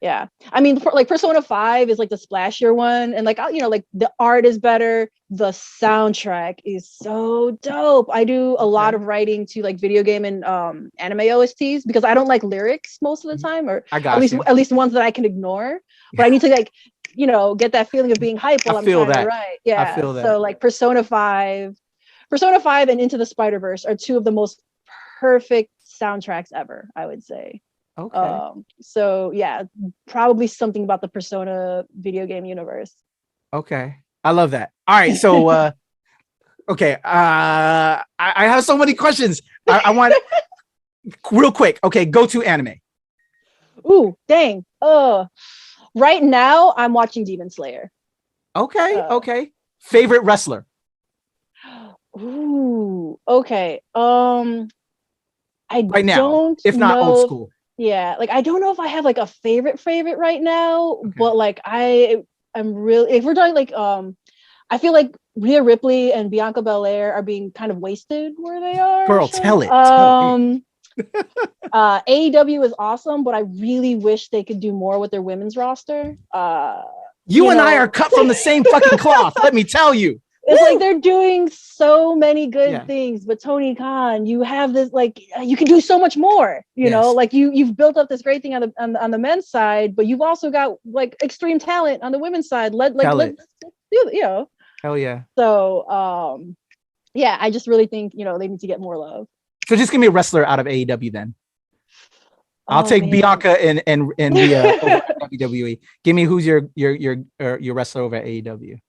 Yeah, I mean, like Persona 5 is like the splashier one, and like, you know, like the art is better, the soundtrack is so dope. I do a lot of writing to like video game and anime OSTs because I don't like lyrics most of the time, or at least ones that I can ignore. But I need to like, you know, get that feeling of being hype while I'm trying to write. Yeah, I feel that. So like Persona 5 and Into the Spider-Verse are two of the most perfect soundtracks ever, I would say. Okay. So yeah, probably something about the Persona video game universe. Okay. I love that. All right. So, okay. I have so many questions. I want real quick. Okay. Go to anime. Ooh, dang. Right now I'm watching Demon Slayer. Okay. Okay. Favorite wrestler. Ooh, okay. I right now, don't if not know old school. Yeah, like I don't know if I have like a favorite right now, Okay. but like I'm really, if we're talking like I feel like Rhea Ripley and Bianca Belair are being kind of wasted where they are. Girl, tell it. AEW is awesome, but I really wish they could do more with their women's roster. You and I are cut from the same fucking cloth. Let me tell you. It's like they're doing so many good things, but Tony Khan, you have this, like, you can do so much more, you know, like you've built up this great thing on the men's side, but you've also got like extreme talent on the women's side. Let's do, you know. Hell yeah. So yeah, I just really think, you know, they need to get more love. So just give me a wrestler out of AEW then. I'll take Bianca and Rhea over WWE. Give me who's your wrestler over at AEW.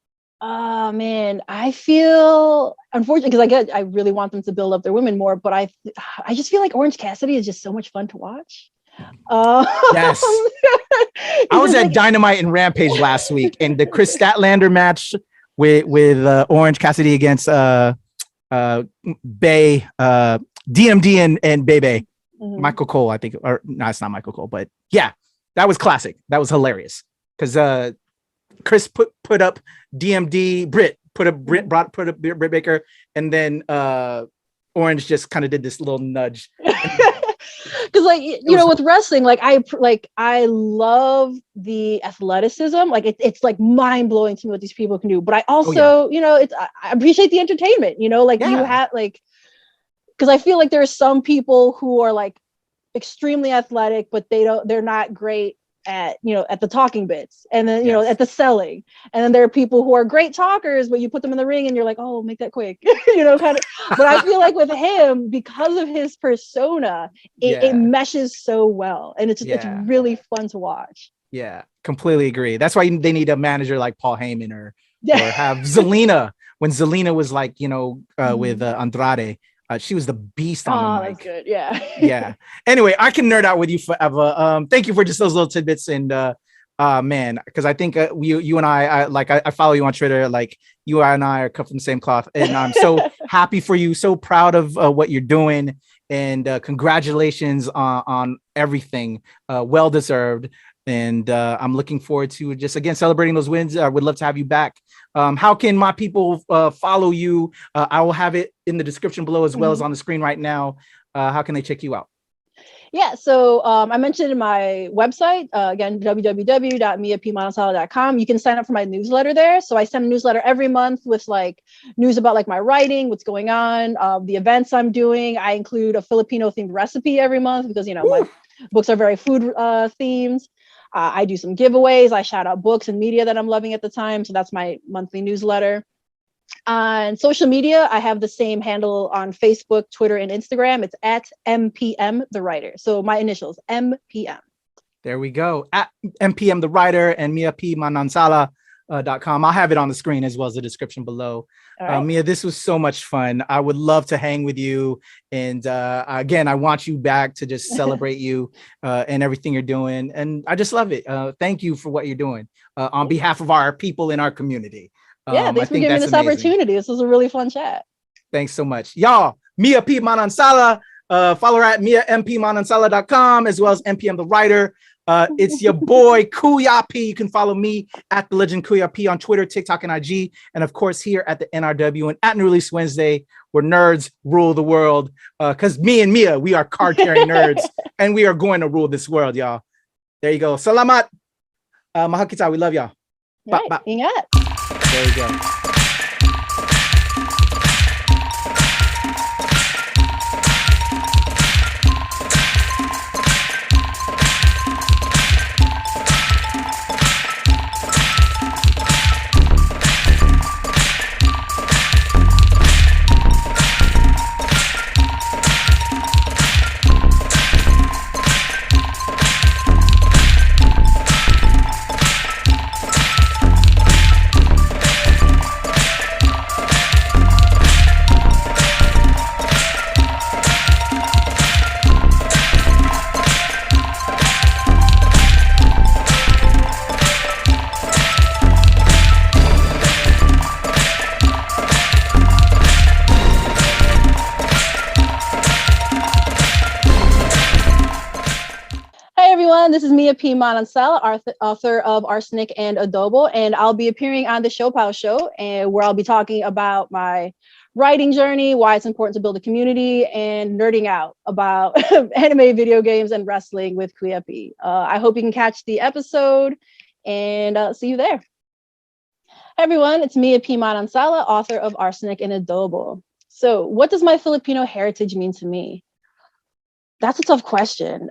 Oh man, I feel, unfortunately, because I really want them to build up their women more, but I just feel like Orange Cassidy is just so much fun to watch. Yes. I was at Dynamite and Rampage last week, and the Chris Statlander match with Orange Cassidy against Bay, DMD and Bebe. Michael Cole, I think, or no, it's not Michael Cole, but yeah, that was classic. That was hilarious because Chris put up DMD, Britt put up Britt Baker, and then Orange just kind of did this little nudge. Because like you know, with wrestling, like I love the athleticism. Like it's like mind blowing to me what these people can do. But I also, you know, I appreciate the entertainment. You know, like you have like. Because I feel like there are some people who are like extremely athletic, but they're not great at, you know, at the talking bits, and then, you know, at the selling. And then there are people who are great talkers, but you put them in the ring and you're like, oh, make that quick, you know, kind of. But I feel like with him, because of his persona, it meshes so well. And it's really fun to watch. Yeah, completely agree. That's why they need a manager like Paul Heyman or have Zelina. When Zelina was like, you know, with Andrade. She was the beast on the mic. That's good. Yeah. Anyway, I can nerd out with you forever. Thank you for just those little tidbits. And man, because I think you and I follow you on Twitter. Like you and I are cut from the same cloth, and I'm so happy for you. So proud of what you're doing, and congratulations on everything. Well deserved. And I'm looking forward to just again celebrating those wins. I would love to have you back. How can my people follow you? I will have it in the description below as well as on the screen right now. How can they check you out? Yeah, so I mentioned in my website, again, www.miapmanansala.com. You can sign up for my newsletter there. So I send a newsletter every month with like news about like my writing, what's going on, the events I'm doing. I include a Filipino themed recipe every month because, you know, my books are very food themed. I do some giveaways. I shout out books and media that I'm loving at the time. So that's my monthly newsletter. On social media, I have the same handle on Facebook, Twitter, and Instagram. It's at MPM the Writer. So my initials, MPM. There we go. At MPM the Writer and Manansala.com. I'll have it on the screen as well as the description below. Right. Mia, this was so much fun. I would love to hang with you. And again, I want you back to just celebrate you and everything you're doing. And I just love it. Thank you for what you're doing on behalf of our people in our community. Thanks for giving me this opportunity. This was a really fun chat. Thanks so much. Y'all, Mia P. Manansala. Follow her at miampmanansala.com as well as MPM the Writer. It's your boy Kuya P. You can follow me at the Legend Kuya P on Twitter, TikTok, and IG, and of course here at the NRW and at New Release Wednesday, where nerds rule the world. Because me and Mia, we are card-carrying nerds, and we are going to rule this world, y'all. There you go. Salamat. Mahal kita. We love y'all. Right. Ingat. There you go. everyone. This is Kuya P. Manansala, author of Arsenic and Adobo, and I'll be appearing on the ShoPowSho, and where I'll be talking about my writing journey, why it's important to build a community, and nerding out about anime, video games, and wrestling with Kuya P. I hope you can catch the episode, and see you there. Hey everyone, it's Kuya P. Manansala, author of Arsenic and Adobo. So, what does my Filipino heritage mean to me? That's a tough question.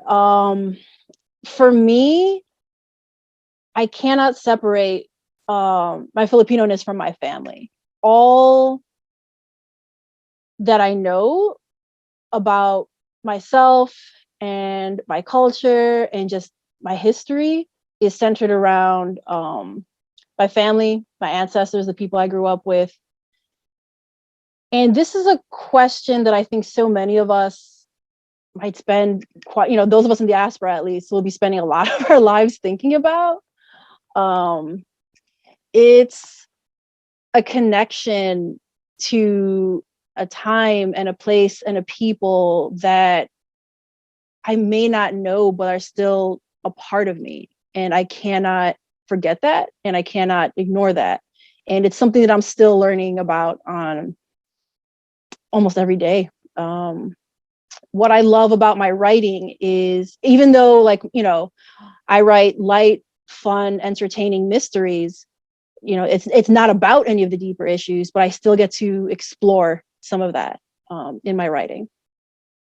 For me, I cannot separate my Filipino-ness from my family. All that I know about myself and my culture and just my history is centered around my family, my ancestors, the people I grew up with. And this is a question that I think so many of us might spend quite, those of us in the diaspora at least, will be spending a lot of our lives thinking about. It's a connection to a time and a place and a people that I may not know, but are still a part of me. And I cannot forget that, and I cannot ignore that. And it's something that I'm still learning about on almost every day. What I love about my writing is, even though I write light, fun, entertaining mysteries, it's not about any of the deeper issues, but I still get to explore some of that in my writing.